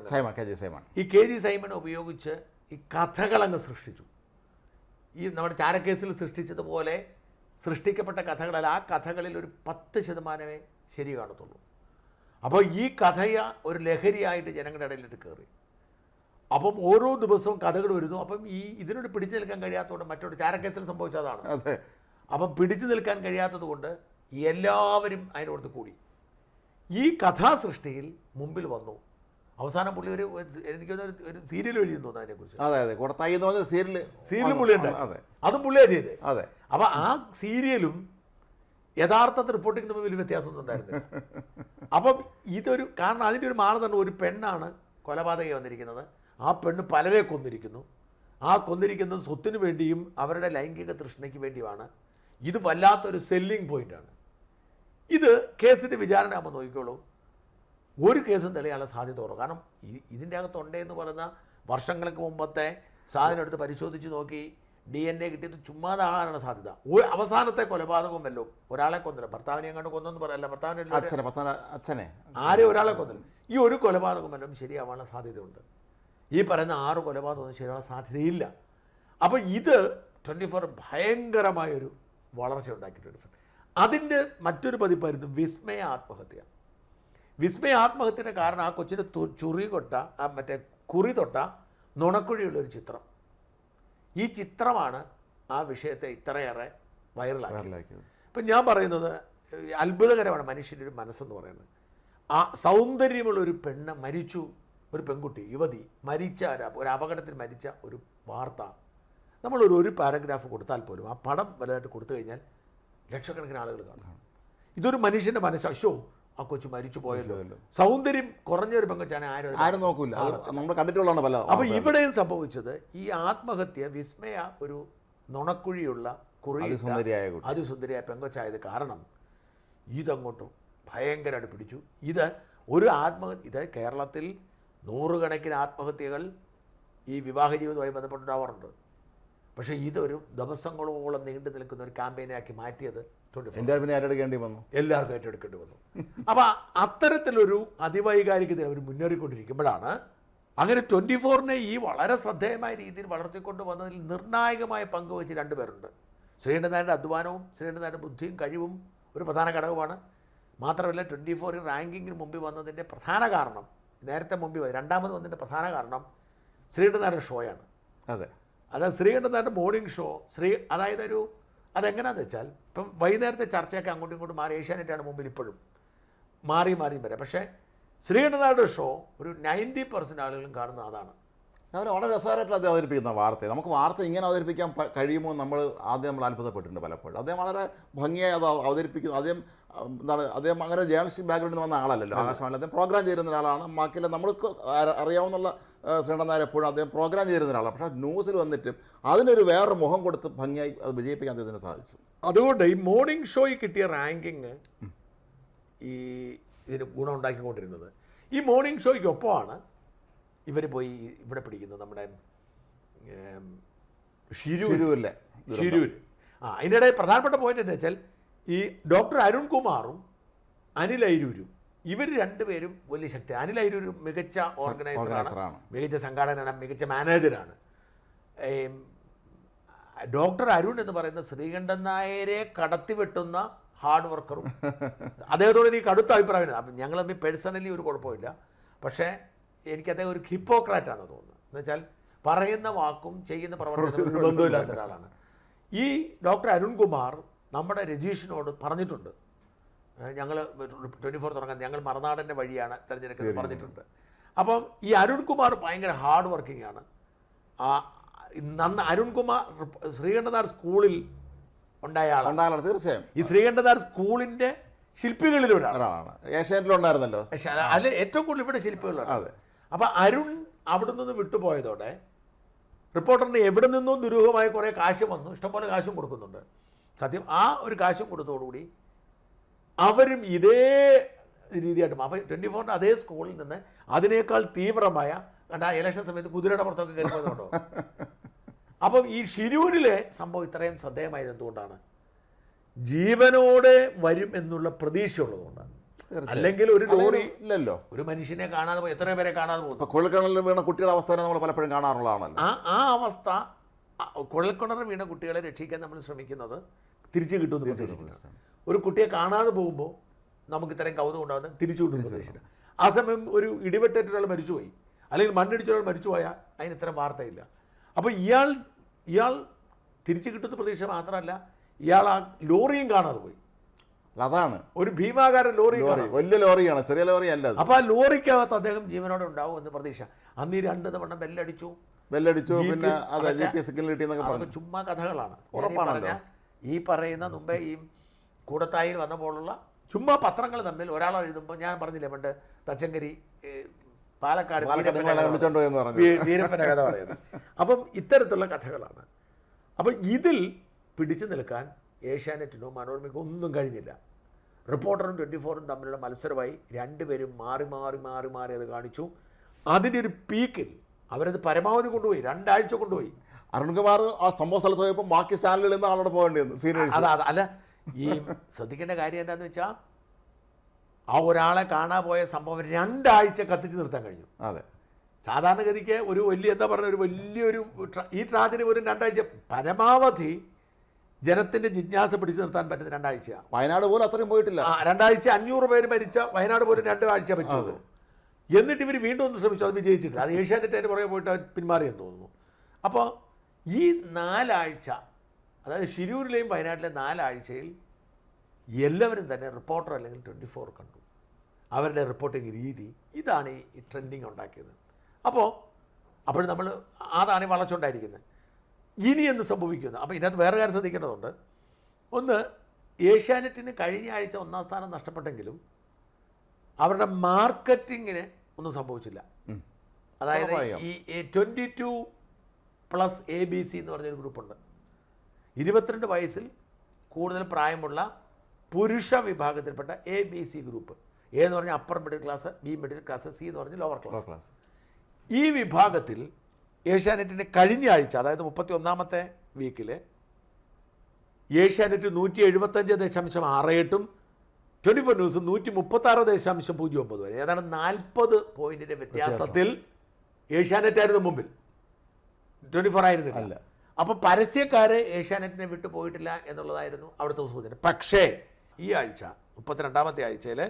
[SPEAKER 1] ഈ KG സൈമൺ ഉപയോഗിച്ച് ഈ കഥകളങ്ങ് സൃഷ്ടിച്ചു. ഈ നമ്മുടെ ചാരക്കേസിൽ സൃഷ്ടിച്ചതുപോലെ സൃഷ്ടിക്കപ്പെട്ട കഥകളല്ല, ആ കഥകളിൽ ഒരു 10% ശരി കാണത്തുള്ളൂ. അപ്പോൾ ഈ കഥയെ ഒരു ലഹരിയായിട്ട് ജനങ്ങളുടെ ഇടയിലിട്ട് കയറി. അപ്പം ഓരോ ദിവസവും കഥകൾ വരുന്നു. അപ്പം ഇതിനോട് പിടിച്ചു നിൽക്കാൻ കഴിയാത്തതുകൊണ്ട്, മറ്റൊരു ചാരക്കേസിൽ സംഭവിച്ചതാണ്, അപ്പം പിടിച്ചു നിൽക്കാൻ കഴിയാത്തത് കൊണ്ട് എല്ലാവരും അതിനോടത്ത് കൂടി. ഈ കഥാസൃഷ്ടിയിൽ മുമ്പിൽ വന്നു. അവസാനം പുള്ളി എനിക്ക് ഒരു സീരിയൽ എഴുതിയെന്ന് തോന്നുന്നു അതിനെക്കുറിച്ച്. സീരിയൽ പുള്ളിയുണ്ട്, അതും പുള്ളിയാണ് ചെയ്തത്. അപ്പം ആ സീരിയലും യഥാർത്ഥ റിപ്പോർട്ടിംഗ് തമ്മിൽ വലിയ വ്യത്യാസമൊന്നും ഉണ്ടായിരുന്നില്ല. അപ്പം കാരണം അതിൻ്റെ ഒരു മാനദണ്ഡം, ഒരു പെണ്ണാണ് കൊലപാതകി വന്നിരിക്കുന്നത്, ആ പെണ്ണ് പലരെ കൊന്നിരിക്കുന്നു. ആ കൊന്നിരിക്കുന്നത് സ്വത്തിന് വേണ്ടിയും അവരുടെ ലൈംഗിക തൃഷ്ണയ്ക്ക് വേണ്ടിയുമാണ്. ഇത് വല്ലാത്തൊരു സെല്ലിംഗ് പോയിൻ്റാണ്. ഇത് കേസിൻ്റെ വിചാരണ ആകുമ്പോൾ നോക്കിക്കോളൂ, ഒരു കേസും തെളിയാനുള്ള സാധ്യത കുറവ്. കാരണം ഇതിൻ്റെ അകത്തുണ്ടേ എന്ന് പറയുന്ന വർഷങ്ങൾക്ക് മുമ്പത്തെ സാധനം എടുത്ത് പരിശോധിച്ച് നോക്കി DNA കിട്ടിയത് ചുമ്മാതാകാനാണ് സാധ്യത. അവസാനത്തെ കൊലപാതകവും വല്ലതും ഒരാളെ കൊന്നില്ല, ഭർത്താവിനെ അങ്ങോട്ട് കൊന്നെന്ന് പറയല്ല,
[SPEAKER 2] അച്ഛനെ
[SPEAKER 1] ആരെ ഒരാളെ കൊന്നില്ല. ഈ ഒരു കൊലപാതകം വല്ലതും ശരിയാവാനുള്ള സാധ്യതയുണ്ട്. ഈ പറയുന്ന 6 കൊലപാതകമൊന്നും ശരിയാവാൻ സാധ്യതയില്ല. അപ്പോൾ ഇത് 24 ഭയങ്കരമായൊരു വളർച്ച ഉണ്ടാക്കിയിട്ടുണ്ട്. അതിൻ്റെ മറ്റൊരു പതിപ്പായിരുന്നു വിസ്മയ ആത്മഹത്യ. വിസ്മയ ആത്മഹത്യയുടെ കാരണം ആ കൊച്ചിൻ്റെ കുറി തൊട്ട നുണക്കുഴിയുള്ളൊരു ചിത്രം. ഈ ചിത്രമാണ് ആ വിഷയത്തെ ഇത്രയേറെ വൈറലാക്കിയത്. ഇപ്പം ഞാൻ പറയുന്നത് അത്ഭുതകരമാണ് മനുഷ്യൻ്റെ ഒരു മനസ്സെന്ന് പറയുന്നത്. ആ സൗന്ദര്യമുള്ളൊരു പെണ്ണ് മരിച്ചു, ഒരു പെൺകുട്ടി യുവതി മരിച്ച ഒരു അപകടത്തിൽ മരിച്ച ഒരു വാർത്ത നമ്മളൊരു പാരഗ്രാഫ് കൊടുത്താൽ പോലും ആ പടം വലുതായിട്ട് കൊടുത്തു കഴിഞ്ഞാൽ ലക്ഷക്കണക്കിന് ആളുകൾ കാണും. ഇതൊരു മനുഷ്യൻ്റെ മനസ്സ്, അശോ ആ കൊച്ചു മരിച്ചു പോയല്ലോ. സൗന്ദര്യം കുറഞ്ഞൊരു പെങ്കൊച്ചാണ്, ആരും നോക്കൂല,
[SPEAKER 2] നമ്മൾ കണ്ടിട്ടുള്ളതാണ് പല.
[SPEAKER 1] അപ്പോൾ ഇവിടെയും സംഭവിച്ചത് ഈ ആത്മഹത്യ വിസ്മയ ഒരു നുണക്കുഴിയുള്ള അതിസുന്ദരിയായ പെങ്കൊച്ചായത് കാരണം ഇതങ്ങോട്ടും ഭയങ്കരമായിട്ട് പിടിച്ചു. ഇത് കേരളത്തിൽ 100 കണക്കിന് ആത്മഹത്യകൾ ഈ വിവാഹ ജീവിതവുമായി ബന്ധപ്പെട്ടുണ്ടാവാറുണ്ട്. പക്ഷേ ഇതൊരു ദിവസങ്ങളോളം നീണ്ടു നിൽക്കുന്ന ഒരു ക്യാമ്പയിനാക്കി മാറ്റിയത് 24
[SPEAKER 2] എല്ലാവരും ഏറ്റെടുക്കേണ്ടി വന്നു.
[SPEAKER 1] എല്ലാവർക്കും ഏറ്റെടുക്കേണ്ടി വന്നു. അപ്പോൾ അത്തരത്തിലൊരു അതിവൈകാരികത അവർ മുന്നേറിക്കൊണ്ടിരിക്കുമ്പോഴാണ് അങ്ങനെ 24-നെ ഈ വളരെ ശ്രദ്ധേയമായ രീതിയിൽ വളർത്തിക്കൊണ്ട് വന്നതിൽ നിർണായകമായ പങ്ക് വെച്ച് രണ്ടുപേരുണ്ട്. ശ്രീകണ്ഠൻ നായരുടെ അധ്വാനവും ശ്രീകണ്ഠൻ നായരുടെ ബുദ്ധിയും കഴിവും ഒരു പ്രധാന ഘടകമാണ്. മാത്രമല്ല 24 റാങ്കിങ്ങിന് മുമ്പിൽ വന്നതിൻ്റെ പ്രധാന കാരണം, നേരത്തെ മുമ്പിൽ രണ്ടാമത് വന്നതിൻ്റെ പ്രധാന കാരണം ശ്രീകണ്ഠൻ നായരുടെ ഷോയാണ്.
[SPEAKER 2] അതെ,
[SPEAKER 1] അതായത് ശ്രീകണ്ഠൻ നായരുടെ മോർണിംഗ് ഷോ അതായത് അതെങ്ങനെയാണെന്ന് വെച്ചാൽ ഇപ്പം വൈകുന്നേരത്തെ ചർച്ചയൊക്കെ അങ്ങോട്ടും ഇങ്ങോട്ടും മാറി ഏഷ്യാനെറ്റാണ് മുമ്പിൽ ഇപ്പോഴും മാറിയും വരാം. പക്ഷേ ശ്രീകണ്ഠൻ നായരുടെ ഷോ ഒരു 90% ആളുകളും കാണുന്ന അതാണ്.
[SPEAKER 2] അവർ വളരെ രസകരമായിട്ട് അദ്ദേഹം അവതരിപ്പിക്കുന്ന വാർത്ത. നമുക്ക് വാർത്ത ഇങ്ങനെ അവതരിപ്പിക്കാൻ കഴിയുമോ നമ്മൾ അത്ഭുതപ്പെട്ടിട്ടുണ്ട് പലപ്പോഴും. അദ്ദേഹം വളരെ ഭംഗിയായി അത് അവതരിപ്പിക്കുന്നു. അദ്ദേഹം അങ്ങനെ ജേർണലിസ്റ്റ് ബാക്ക്ഗ്രൗണ്ടിൽ വന്ന ആളല്ലല്ലോ, ആകാശവാണി അദ്ദേഹം പ്രോഗ്രാം ചെയ്യുന്ന ഒരാളാണ്. ബാക്കിയുള്ള നമ്മൾക്ക് അറിയാവുന്ന ശ്രീകണ്ഠൻ നായർ എപ്പോഴും അദ്ദേഹം പ്രോഗ്രാം ചെയ്യുന്ന ഒരാളാണ്. പക്ഷേ ന്യൂസിൽ വന്നിട്ടും അതിനൊരു വേറൊരു മുഖം കൊടുത്ത് ഭംഗിയായി അത് വിജയിപ്പിക്കാൻ അദ്ദേഹത്തിന് സാധിച്ചു.
[SPEAKER 1] അതുകൊണ്ട് ഈ മോർണിംഗ് ഷോയിൽ കിട്ടിയ റാങ്കിങ് ഇതിന് ഗുണം ഉണ്ടാക്കിക്കൊണ്ടിരുന്നത്. ഈ മോർണിംഗ് ഷോയ്ക്കൊപ്പമാണ് ഇവർ പോയി ഇവിടെ പിടിക്കുന്നത്, നമ്മുടെ ഷിരൂര്. അതിൻ്റെ ഇടയിൽ പ്രധാനപ്പെട്ട പോയിന്റ് എന്താ വെച്ചാൽ ഈ ഡോക്ടർ അരുൺകുമാറും അനിൽ ഐരൂരും ഇവർ രണ്ടുപേരും വലിയ ശക്തി. അനിൽ ഐരൂർ മികച്ച ഓർഗനൈസറാണ്, മികച്ച സംഘാടകനാണ്, മികച്ച മാനേജറാണ്. ഡോക്ടർ അരുൺ എന്ന് പറയുന്ന ശ്രീകണ്ഠൻ നായരെ കടത്തിവെട്ടുന്ന ഹാർഡ് വർക്കറും അദ്ദേഹത്തോട് എനിക്ക് കടുത്ത അഭിപ്രായമാണ്. അപ്പം ഞങ്ങൾ തമ്മിൽ പേഴ്സണലി ഒരു കുഴപ്പമില്ല, പക്ഷേ എനിക്ക് അദ്ദേഹം ഒരു ഹിപ്പോക്രാറ്റാണെന്ന് തോന്നുന്നത്. എന്ന് വെച്ചാൽ പറയുന്ന വാക്കും ചെയ്യുന്ന പ്രവർത്തനത്തിനും ബന്ധമില്ലാത്ത ഒരാളാണ്. ഈ ഡോക്ടർ അരുൺകുമാർ നമ്മുടെ രജീഷിനോട് പറഞ്ഞിട്ടുണ്ട്, ഞങ്ങൾ 24 തുടങ്ങാൻ ഞങ്ങൾ മറുനാടൻ്റെ വഴിയാണ് തിരഞ്ഞെടുക്കുന്നത് പറഞ്ഞിട്ടുണ്ട്. അപ്പം ഈ അരുൺകുമാർ ഭയങ്കര ഹാർഡ് വർക്കിംഗ് ആണ്. അരുൺകുമാർ ശ്രീകണ്ഠനാർ സ്കൂളിൽ ഉണ്ടായ ആളാണ്.
[SPEAKER 2] തീർച്ചയായും
[SPEAKER 1] ഈ ശ്രീകണ്ഠനാർ സ്കൂളിൻ്റെ ശില്പികളിൽ ഒരാളാണ്.
[SPEAKER 2] ഏഷ്യാനെറ്റിലുണ്ടായിരുന്നല്ലോ,
[SPEAKER 1] അല്ല ഏറ്റവും കൂടുതൽ ഇവിടെ ശില്പികളാണ്. അപ്പം അരുൺ അവിടെ നിന്ന് വിട്ടുപോയതോടെ റിപ്പോർട്ടറിന് എവിടെ നിന്നോ ദുരൂഹമായ കുറേ കാശ് വന്നു, ഇഷ്ടംപോലെ കാശും കൊടുക്കുന്നുണ്ട്. സത്യം ആ ഒരു കാശും കൊടുത്തോടുകൂടി അവരും ഇതേ രീതിയായിട്ടും അപ്പം 24-ൻ്റെ അതേ സ്കൂളിൽ നിന്ന് അതിനേക്കാൾ തീവ്രമായ ആ ഇലക്ഷൻ സമയത്ത് കുതിരയുടെ പുറത്തൊക്കെ കയറുന്നതുകൊണ്ടോ. അപ്പം ഈ ഷിരൂരിലെ സംഭവം ഇത്രയും ശ്രദ്ധേയമായത് എന്തുകൊണ്ടാണ്? ജീവനോടെ വരും എന്നുള്ള പ്രതീക്ഷ ഉള്ളതുകൊണ്ടാണ്. അല്ലെങ്കിൽ ഒരു ലോറി
[SPEAKER 2] ഇല്ലല്ലോ,
[SPEAKER 1] ഒരു മനുഷ്യനെ കാണാതെ പോയി എത്രയോ പേരെ കാണാതെ പോകും.
[SPEAKER 2] കുഴൽക്കിണറിൽ വീണ കുട്ടികളുടെ അവസ്ഥ നമ്മൾ പലപ്പോഴും കാണാറുള്ളതാണല്ലോ.
[SPEAKER 1] ആ അവസ്ഥ കുഴൽക്കിണറിൽ വീണ കുട്ടികളെ രക്ഷിക്കാൻ നമ്മൾ ശ്രമിക്കുന്നത് തിരിച്ചു കിട്ടുമെന്ന് പ്രതീക്ഷിച്ചിട്ടുണ്ട്. ഒരു കുട്ടിയെ കാണാതെ പോകുമ്പോൾ നമുക്ക് ഇത്രയും കൗതുകം ഉണ്ടാകുന്നത് തിരിച്ചു കിട്ടുമെന്ന് പ്രതീക്ഷിച്ചിട്ടുണ്ട്. ആ സമയം ഒരു ഇടിവെട്ടൊരാൾ മരിച്ചുപോയി, അല്ലെങ്കിൽ മണ്ണിടിച്ചൊരാൾ മരിച്ചു പോയാൽ അതിന് ഇത്തരം വാർത്തയില്ല. അപ്പോൾ ഇയാൾ തിരിച്ചു കിട്ടുന്ന പ്രതീക്ഷ മാത്രമല്ല, ഇയാൾ ആ ലോറിയും കാണാതെ പോയി.
[SPEAKER 2] അതാണ്
[SPEAKER 1] ഒരു ഭീമാകാരൻ ലോറി,
[SPEAKER 2] വലിയ ലോറിയാണ്, ചെറിയ ലോറി അല്ല.
[SPEAKER 1] അപ്പോൾ ആ ലോറിക്കകത്ത് അദ്ദേഹം ജീവനോടെ ഉണ്ടാവും എന്ന് പ്രതീക്ഷ. അന്ന് 2 തവണ ബെല്ലടിച്ചു,
[SPEAKER 2] പിന്നെ
[SPEAKER 1] ചുമ്മാ കഥകളാണ്. ഈ പറയുന്ന മുമ്പേ ഈ കൂടത്തായിൽ വന്നപ്പോഴുള്ള ചുമ്മാ പത്രങ്ങൾ തമ്മിൽ ഒരാൾ എഴുതുമ്പോൾ ഞാൻ പറഞ്ഞില്ലേ പണ്ട് തച്ചങ്കരി പാലക്കാട് വീരപ്പൻ്റെ കഥ പറയുന്നത്. അപ്പം ഇത്തരത്തിലുള്ള കഥകളാണ്. അപ്പം ഇതിൽ പിടിച്ചു നിൽക്കാൻ ഏഷ്യാനെറ്റിനോ മനോരമയ്ക്കോ ഒന്നും കഴിഞ്ഞില്ല. റിപ്പോർട്ടറും 24-ഉം തമ്മിലുള്ള മത്സരമായി രണ്ടുപേരും മാറി മാറി മാറി മാറി അത് കാണിച്ചു. അതിൻ്റെ ഒരു പീക്കിൽ അവരത് പരമാവധി കൊണ്ടുപോയി, 2 ആഴ്ച കൊണ്ടുപോയി.
[SPEAKER 2] അരുൺകുമാർ ആ സംഭവ സ്ഥലത്ത് പോയപ്പോൾ ബാക്കി ചാനലുകളിൽ നിന്ന് ആളോട് പോകേണ്ടി വന്നു.
[SPEAKER 1] അല്ല, ഈ ശ്രദ്ധിക്കേണ്ട കാര്യം എന്താണെന്ന് വെച്ചാൽ ആ ഒരാളെ കാണാൻ പോയ സംഭവം 2 ആഴ്ച കത്തിച്ച് നിർത്താൻ കഴിഞ്ഞു.
[SPEAKER 2] അതെ,
[SPEAKER 1] സാധാരണഗതിക്ക് ഒരു വലിയ എന്താ പറയുക, ഒരു വലിയൊരു ഈ ട്രാജിന് ഒരു 2 ആഴ്ച പരമാവധി ജനത്തിൻ്റെ ജിജ്ഞാസ പിടിച്ചു നിർത്താൻ പറ്റുന്ന 2 ആഴ്ചയാണ്.
[SPEAKER 2] വയനാട് പോലും അത്രയും പോയിട്ടില്ല.
[SPEAKER 1] 2 ആഴ്ച 500 പേര് മരിച്ച വയനാട് പോലും 2 ആഴ്ച പറ്റുന്നത്. എന്നിട്ട് ഇവർ വീണ്ടും ഒന്ന് ശ്രമിച്ചു, അത് വിജയിച്ചിട്ടില്ല. അത് ഏഷ്യാനെറ്റ് അതിന് പുറകെ പോയിട്ട് അവർ പിന്മാറിയെന്ന് തോന്നുന്നു. അപ്പോൾ ഈ 4 ആഴ്ച, അതായത് ഷിരൂരിലെയും വയനാട്ടിലെ 4 ആഴ്ചയിൽ എല്ലാവരും തന്നെ റിപ്പോർട്ടർ അല്ലെങ്കിൽ 24 കണ്ടു. അവരുടെ റിപ്പോർട്ടിംഗ് രീതി ഇതാണ് ഈ ട്രെൻഡിങ് ഉണ്ടാക്കിയത്. അപ്പോൾ നമ്മൾ അതാണ് വളച്ചുകൊണ്ടായിരിക്കുന്നത്. ഇനി എന്ത് സംഭവിക്കുന്നത്? അപ്പോൾ ഇതിനകത്ത് വേറെ കാര്യം ശ്രദ്ധിക്കേണ്ടതുണ്ട്. ഒന്ന്, ഏഷ്യാനെറ്റിന് കഴിഞ്ഞ ആഴ്ച 1-ാം സ്ഥാനം നഷ്ടപ്പെട്ടെങ്കിലും അവരുടെ മാർക്കറ്റിങ്ങിന് ഒന്നും സംഭവിച്ചില്ല. അതായത് ഈ 22+ ABC എന്ന് പറഞ്ഞൊരു ഗ്രൂപ്പുണ്ട്. 22 വയസ്സിൽ കൂടുതൽ പ്രായമുള്ള പുരുഷ വിഭാഗത്തിൽപ്പെട്ട ABC ഗ്രൂപ്പ്. എ എന്ന് പറഞ്ഞാൽ upper middle class, B middle class, C എന്ന് പറഞ്ഞാൽ ലോവർ ക്ലാസ്. ഈ വിഭാഗത്തിൽ ഏഷ്യാനെറ്റിന് കഴിഞ്ഞ ആഴ്ച, അതായത് 31-ാമത്തെ വീക്കിൽ ഏഷ്യാനെറ്റ് 175.68 24 ന്യൂസ് 136.09 വരെ, ഏതാണ് 40 പോയിന്റിന്റെ വ്യത്യാസത്തിൽ ഏഷ്യാനെറ്റ് ആയിരുന്നു മുമ്പിൽ, 24 ആയിരുന്നില്ല. അപ്പോൾ പരസ്യക്കാര് ഏഷ്യാനെറ്റിനെ വിട്ടു പോയിട്ടില്ല എന്നുള്ളതായിരുന്നു അവിടുത്തെ സൂചന. പക്ഷേ ഈ ആഴ്ച 32ാമത്തെ ആഴ്ചയിൽ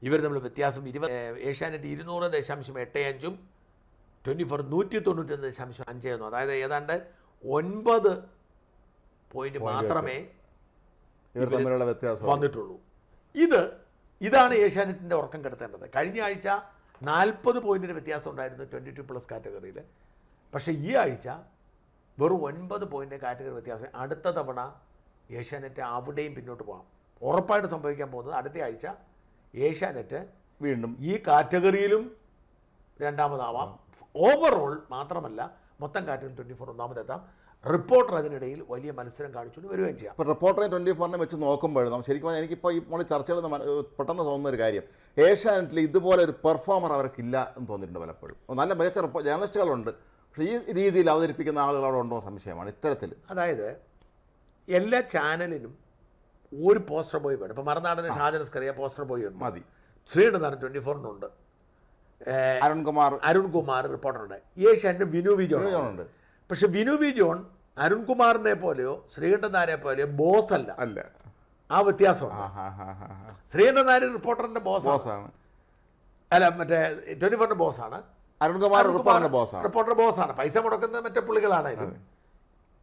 [SPEAKER 1] ഇവർ തമ്മിൽ വ്യത്യാസം ഏഷ്യാനെറ്റ് 200.85 24 191.51, അതായത് ഏതാണ്ട് 9 പോയിന്റ് മാത്രമേ വന്നിട്ടുള്ളൂ. ഇതാണ് ഏഷ്യാനെറ്റിൻ്റെ ഉറക്കം കെടുത്തേണ്ടത്. കഴിഞ്ഞ ആഴ്ച 40 പോയിന്റിന് വ്യത്യാസം ഉണ്ടായിരുന്നു 22+ കാറ്റഗറിയിൽ. പക്ഷേ ഈ ആഴ്ച വെറും 9 പോയിന്റ് കാറ്റഗറി വ്യത്യാസം. അടുത്ത തവണ ഏഷ്യാനെറ്റ് അവിടെയും പിന്നോട്ട് പോകാം. ഉറപ്പായിട്ട് സംഭവിക്കാൻ പോകുന്നത് അടുത്ത ആഴ്ച ഏഷ്യാനെറ്റ്
[SPEAKER 2] വീണ്ടും
[SPEAKER 1] ഈ കാറ്റഗറിയിലും രണ്ടാമതാവാം. ഓവറോൾ മാത്രമല്ല, മൊത്തം കാറ്റഗറി 24 ഒന്നാമതെത്താം. റിപ്പോർട്ടർ അതിനിടയിൽ വലിയ മത്സരം കാണിച്ചുകൊണ്ട് വരികയും ചെയ്യാം.
[SPEAKER 2] ഇപ്പോൾ റിപ്പോർട്ടറെ 24 വെച്ച് നോക്കുമ്പോൾ ശരിക്കും എനിക്കിപ്പോൾ ഈ മോളിൽ ചർച്ചകൾ പെട്ടെന്ന് തോന്നുന്ന ഒരു കാര്യം, ഏഷ്യാനെറ്റിൽ ഇതുപോലെ ഒരു പെർഫോമർ അവർക്കില്ല എന്ന് തോന്നിയിട്ടുണ്ട് പലപ്പോഴും. നല്ല മികച്ച ജേർണലിസ്റ്റുകളുണ്ട്, പക്ഷേ ഈ രീതിയിൽ അവതരിപ്പിക്കുന്ന ആളുകൾ അവിടെ ഉണ്ടോ സംശയമാണ്. ഇത്തരത്തിൽ
[SPEAKER 1] അതായത് എല്ലാ ചാനലിനും ഒരു പോസ്റ്റർ ബോയ് വേണം. ഇപ്പോൾ മറുനാടന് ഷാജനസ്കറിയ പോസ്റ്റർ ബോയ് ഉണ്ട്, മതി. ശ്രീകണ്ഠനാഥൻ 24-നുണ്ട്, അരുൺകുമാർ റിപ്പോർട്ടറുണ്ട്, ഏഷ്യാനെറ്റ് വിനു വി ജോൺ ഉണ്ട്. പക്ഷെ വിനു വി ജോൺ അരുൺകുമാറിനെ പോലെയോ ശ്രീകണ്ഠനാരെ പോലെയോ ബോസ് അല്ല. ആ വ്യത്യാസമുണ്ട്. ശ്രീകണ്ഠനാര് റിപ്പോർട്ടറിന്റെ ബോസാണ്, അല്ല മറ്റേ 24-ന്റെ ബോസാണ്.
[SPEAKER 2] അരുൺകുമാർ
[SPEAKER 1] റിപ്പോർട്ടർ ബോസാണ്. പൈസ മുടക്കുന്നത് മറ്റേ പുള്ളികളാണ്.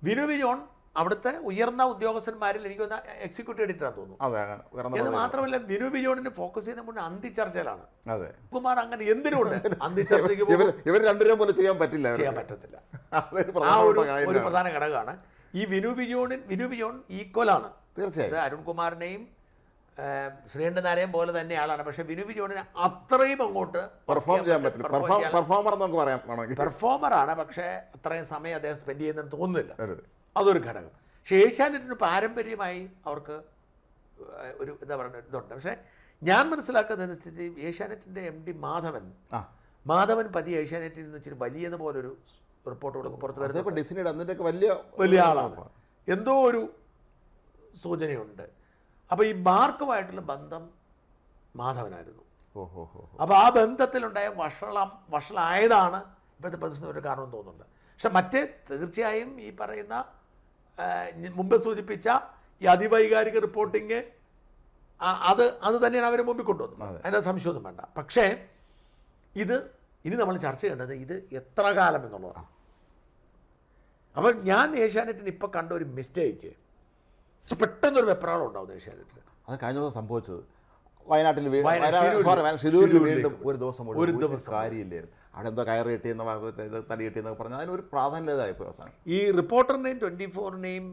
[SPEAKER 1] വിനു വി ജോൺ അവിടുത്തെ ഉയർന്ന ഉദ്യോഗസ്ഥന്മാരിൽ എനിക്കൊന്ന് എക്സിക്യൂട്ടീവ് എഡിറ്ററാന്ന് തോന്നുന്നു. ഇത് മാത്രമല്ല, വിനു വി ജോണിന് ഫോക്കസ് ചെയ്യുന്ന മുന്നേ അന്തിച്ചർച്ചയിലാണ്. കുമാർ അങ്ങനെ എന്തിനുണ്ട് അന്തിച്ചർച്ചയ്ക്ക്
[SPEAKER 2] ചെയ്യാൻ പറ്റത്തില്ല.
[SPEAKER 1] ആ ഒരു പ്രധാന ഘടകമാണ് ഈ വിനു വി ജോൺ ഈക്വലാണ് തീർച്ചയായും. അരുൺകുമാറിനെയും ശ്രീകണ്ഠനാരെയും പോലെ തന്നെ ആളാണ്. പക്ഷെ വിനു വി ജോണിന് അത്രയും അങ്ങോട്ട് പെർഫോമറാണ്. പക്ഷേ അത്രയും സമയം അദ്ദേഹം സ്പെൻഡ് ചെയ്യുന്നതെന്ന് തോന്നുന്നില്ല. അതൊരു ഘടകം. പക്ഷേ ഏഷ്യാനെറ്റിന് പാരമ്പര്യമായി അവർക്ക് ഒരു എന്താ പറയുക ഇതുണ്ട്. പക്ഷേ ഞാൻ മനസ്സിലാക്കുന്നതനുസരിച്ച് ഏഷ്യാനെറ്റിൻ്റെ MD മാധവൻ പതി ഏഷ്യാനെറ്റിൽ നിന്ന് ഇച്ചിരി വലിയതുപോലൊരു റിപ്പോർട്ടുകളൊക്കെ പുറത്ത് വരുന്നത് വലിയ ആളാണ്. എന്തോ ഒരു സൂചനയുണ്ട്. അപ്പോൾ ഈ മാർക്കുമായിട്ടുള്ള ബന്ധം മാധവനായിരുന്നു. അപ്പോൾ ആ ബന്ധത്തിലുണ്ടായ വഷളായതാണ് ഇപ്പോഴത്തെ പ്രതിസന്ധി ഒരു കാരണം തോന്നുന്നുണ്ട്. പക്ഷെ മറ്റേ തീർച്ചയായും ഈ പറയുന്ന മുമ്പ് സൂചിപ്പിച്ച ഈ അതിവൈകാരിക റിപ്പോർട്ടിങ് അത് തന്നെയാണ് അവരെ മുമ്പിൽ കൊണ്ടുവന്നത്. അതിൻ്റെ സംശയമൊന്നും വേണ്ട. പക്ഷേ ഇനി നമ്മൾ ചർച്ച ചെയ്യേണ്ടത് ഇത് എത്ര കാലം എന്നുള്ളതാണ്. അപ്പം ഞാൻ ഏഷ്യാനെറ്റിന് ഇപ്പം കണ്ട ഒരു മിസ്റ്റേക്ക്, പെട്ടെന്നൊരു വെപ്രാളം ഉണ്ടാവുന്നു ഏഷ്യാനെറ്റിൽ.
[SPEAKER 2] അത് കഴിഞ്ഞ ദിവസം സംഭവിച്ചത് ഷിരൂരിൽ വീണ്ടും ഒരു ദിവസം കാര്യമില്ലായിരുന്നു. അവിടെ എന്തോ കയറി കിട്ടിയെന്ന തടി കിട്ടിയെന്നൊക്കെ പറഞ്ഞാൽ അതിനൊരു പ്രാധാന്യതായിപ്പോൾ അവസാനം.
[SPEAKER 1] ഈ റിപ്പോർട്ടറിനെയും 24-നെയും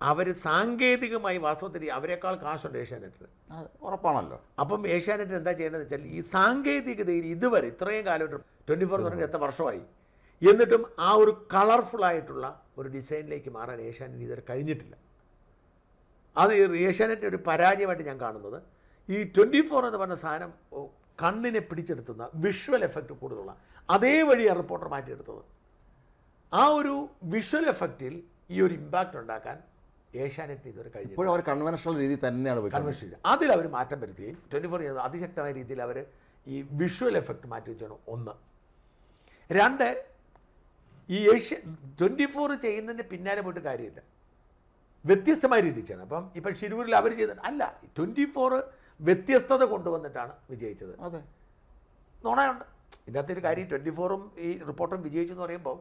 [SPEAKER 1] അവർ സാങ്കേതികമായി വാസ്തവത്തിൽ അവരെക്കാൾ കാശുണ്ട് ഏഷ്യാനെറ്റിന്,
[SPEAKER 2] ഉറപ്പാണല്ലോ.
[SPEAKER 1] അപ്പം ഏഷ്യാനെറ്റ് എന്താ ചെയ്യേണ്ടതെന്ന് വെച്ചാൽ ഈ സാങ്കേതികതയിൽ ഇതുവരെ ഇത്രയും കാലം 24 തുടങ്ങി എത്ര വർഷമായി, എന്നിട്ടും ആ ഒരു കളർഫുള്ളായിട്ടുള്ള ഒരു ഡിസൈനിലേക്ക് മാറാൻ ഏഷ്യാനെറ്റ് ഇതുവരെ കഴിഞ്ഞിട്ടില്ല. അത് ഏഷ്യാനെറ്റ് ഒരു പരാജയമായിട്ട് ഞാൻ കാണുന്നത്. ഈ 24 എന്ന് പറഞ്ഞ സാധനം കണ്ണിനെ പിടിച്ചെടുത്തുന്ന വിഷ്വൽ എഫക്റ്റ് കൂടുതലുള്ള അതേ വഴിയാണ് റിപ്പോർട്ടർ മാറ്റിയെടുത്തത്. ആ ഒരു വിഷ്വൽ എഫക്റ്റിൽ ഈ ഒരു ഇമ്പാക്റ്റ് ഉണ്ടാക്കാൻ ഏഷ്യാനെറ്റ് ഇതുവരെ കഴിഞ്ഞു.
[SPEAKER 2] ഇപ്പോൾ അവർ കൺവെൻഷണൽ രീതി തന്നെയാണ്
[SPEAKER 1] കൺവെൻഷൻ രീതി അതിൽ അവർ മാറ്റം വരുത്തുകയും 24 അതിശക്തമായ രീതിയിൽ അവർ ഈ വിഷ്വൽ എഫക്റ്റ് മാറ്റി വെച്ചാണ്. 1. 2, ഈ 24 ചെയ്യുന്നതിൻ്റെ പിന്നാലെ പോയിട്ട് കാര്യമില്ല, വ്യത്യസ്തമായ രീതി ചെയ്യണം. അപ്പം ഇപ്പം ഷിരൂരിൽ അവർ ചെയ്ത അല്ല, 24 വ്യത്യസ്തത കൊണ്ടുവന്നിട്ടാണ് വിജയിച്ചത്.
[SPEAKER 2] അതെ,
[SPEAKER 1] നുണയുണ്ട് ഇതിനകത്തൊരു കാര്യം. 24-ഉം ഈ റിപ്പോർട്ടറും വിജയിച്ചു എന്ന് പറയുമ്പോൾ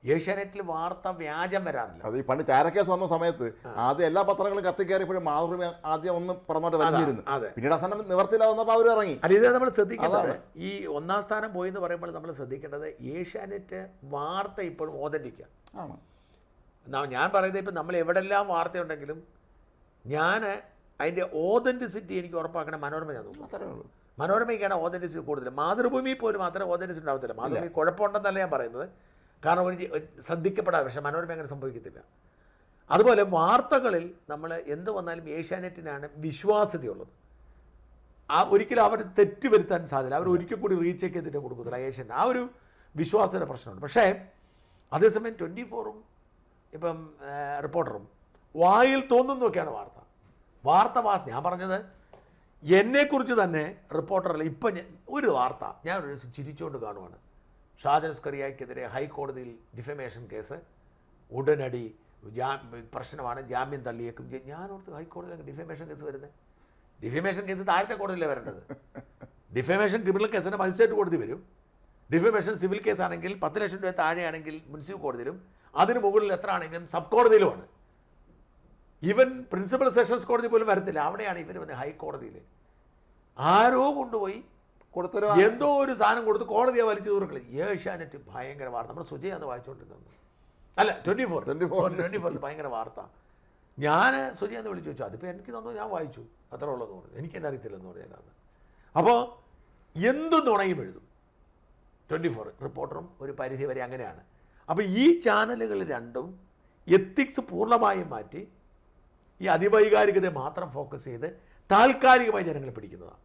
[SPEAKER 1] ഏഷ്യാനെറ്റിൽ വാർത്ത വ്യാജം വരാറില്ല.
[SPEAKER 2] അത് ഈ പണ്ട് ചാരക്കേസ് വന്ന സമയത്ത് ആദ്യം എല്ലാ പത്രങ്ങളും കത്തിക്കയറിയപ്പോഴും മാതൃഭൂമി ആദ്യം ഒന്ന് പറഞ്ഞോട്ട് വലിഞ്ഞിരുന്നു. പിന്നീട് അവസാനം നിവർത്തിയിലാവുന്നപ്പോൾ അവർ ഇറങ്ങി.
[SPEAKER 1] അല്ല, ഇത് നമ്മൾ ശ്രദ്ധിക്കേണ്ടത് ഈ 1ാം സ്ഥാനം പോയി എന്ന് പറയുമ്പോൾ നമ്മൾ ശ്രദ്ധിക്കേണ്ടത് ഏഷ്യാനെറ്റ് വാർത്ത ഇപ്പോഴും ഓതന്റിക്കാണ്. ഞാൻ പറയുന്നത് ഇപ്പം നമ്മൾ എവിടെല്ലാം വാർത്തയുണ്ടെങ്കിലും ഞാൻ അതിൻ്റെ ഓതൻറ്റിസിറ്റി എനിക്ക് ഉറപ്പാക്കണം മനോരമ. ഞാൻ നോക്കും മനോരമയ്ക്കാണ് ഓതൻറ്റിസിറ്റി കൂടുതൽ. മാതൃഭൂമി പോലും മാത്രമേ ഓതൻറ്റിസിറ്റി ഉണ്ടാവത്തില്ല. മാതൃഭൂമി കുഴപ്പമുണ്ടെന്നല്ല ഞാൻ പറയുന്നത്, കാരണം ഒരു ശ്രദ്ധിക്കപ്പെടാതെ. പക്ഷേ മനോരമ അങ്ങനെ സംഭവിക്കത്തില്ല. അതുപോലെ വാർത്തകളിൽ നമ്മൾ എന്ത് വന്നാലും ഏഷ്യാനെറ്റിനാണ് വിശ്വാസ്യതയുള്ളത്. ഒരിക്കലും അവർ തെറ്റ് വരുത്താൻ സാധ്യത. അവർ ഒരിക്കൽ കൂടി റീചെക്ക് ചെയ്തിട്ട് കൊടുക്കത്തില്ല ഏഷ്യാനെറ്റ്. ആ ഒരു വിശ്വാസത്തിൻ്റെ പ്രശ്നമുണ്ട്. പക്ഷേ അതേസമയം 24-ഉം ഇപ്പം റിപ്പോർട്ടറും വായിൽ തോന്നുന്നൊക്കെയാണ് വാർത്ത ഞാൻ പറഞ്ഞത് എന്നെക്കുറിച്ച് തന്നെ റിപ്പോർട്ടറല്ല. ഇപ്പം ഒരു വാർത്ത ഞാൻ ഒരു ദിവസം ചിരിച്ചുകൊണ്ട് കാണുവാണ്. ഷാജൻ സ്കറിയയ്ക്കെതിരെ ഹൈക്കോടതിയിൽ ഡിഫമേഷൻ കേസ് ഉടനടി പ്രശ്നമാണ്, ജാമ്യം തള്ളിയേക്കും. ഞാനോർത്ത് ഹൈക്കോടതിയിൽ ഡിഫമേഷൻ കേസ് വരുന്നത്, ഡിഫമേഷൻ കേസ് താഴത്തെ കോടതിയിലാണ് വരേണ്ടത്. ഡിഫമേഷൻ ക്രിമിനൽ കേസിന് മജിസ്ട്രേറ്റ് കോടതി വരും. ഡിഫമേഷൻ സിവിൽ കേസാണെങ്കിൽ 10 ലക്ഷം രൂപ താഴെയാണെങ്കിൽ മുനിസിപ്പൽ കോടതിയിലും അതിന് മുകളിൽ എത്ര ആണെങ്കിലും സബ് കോടതിയിലുമാണ്. ഈവൻ പ്രിൻസിപ്പൽ സെഷൻസ് കോടതി പോലും വരത്തില്ല. അവിടെയാണ് ഇവർ വന്ന് ഹൈക്കോടതിയിൽ ആരോ കൊണ്ടുപോയി എന്തോ ഒരു സാധനം കൊടുത്ത് കോടതിയെ വലിച്ചു തീർക്കില്ല. ഏഷ്യാനെറ്റ് ഭയങ്കര വാർത്ത, നമ്മുടെ സുജയാന്ന് വായിച്ചുകൊണ്ടിരുന്നത്, അല്ല 24 ഭയങ്കര വാർത്ത. ഞാൻ സുജയെന്ന് വിളിച്ചു ചോദിച്ചു, അതിപ്പോൾ എനിക്ക് തന്നു, ഞാൻ വായിച്ചു, അത്ര ഉള്ളതെന്ന് പറഞ്ഞു. എനിക്കെന്നെ അറിയത്തില്ലെന്ന് പറഞ്ഞാൽ. അപ്പോൾ എന്തു നുണയും എഴുതും 24 റിപ്പോർട്ടറും ഒരു പരിധി വരെ അങ്ങനെയാണ്. അപ്പോൾ ഈ ചാനലുകൾ രണ്ടും എത്തിക്സ് പൂർണ്ണമായും മാറ്റി ഈ അതിവൈകാരികതയെ മാത്രം ഫോക്കസ് ചെയ്ത് താൽക്കാലികമായി ജനങ്ങളെ പിടിക്കുന്നതാണ്.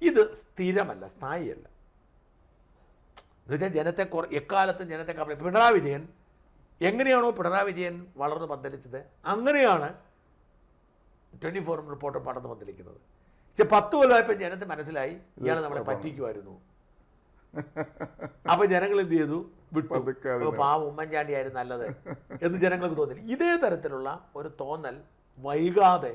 [SPEAKER 1] ഇത് സ്ഥിരമല്ല, സ്ഥായിയല്ല. എന്നുവെച്ചാൽ ജനത്തെ എക്കാലത്തും ജനത്തെ പിണറായി വിജയൻ എങ്ങനെയാണോ പിണറായി വിജയൻ വളർന്ന് പന്തലിച്ചത് അങ്ങനെയാണ് 24-ഉം റിപ്പോർട്ടറും പടർന്ന് പന്തലിക്കുന്നത്. പക്ഷെ 10 കൊല്ലമായപ്പോൾ ജനത്തെ മനസ്സിലായി ഇയാൾ നമ്മളെ പറ്റിക്കുമായിരുന്നു. അപ്പോൾ ജനങ്ങൾ എന്ത് ചെയ്തു, വിട്ടു. പാവം ഉമ്മൻചാണ്ടി ആയിരുന്നു നല്ലത് എന്ന് ജനങ്ങൾക്ക് തോന്നി. ഇതേ തരത്തിലുള്ള ഒരു തോന്നൽ വൈകാതെ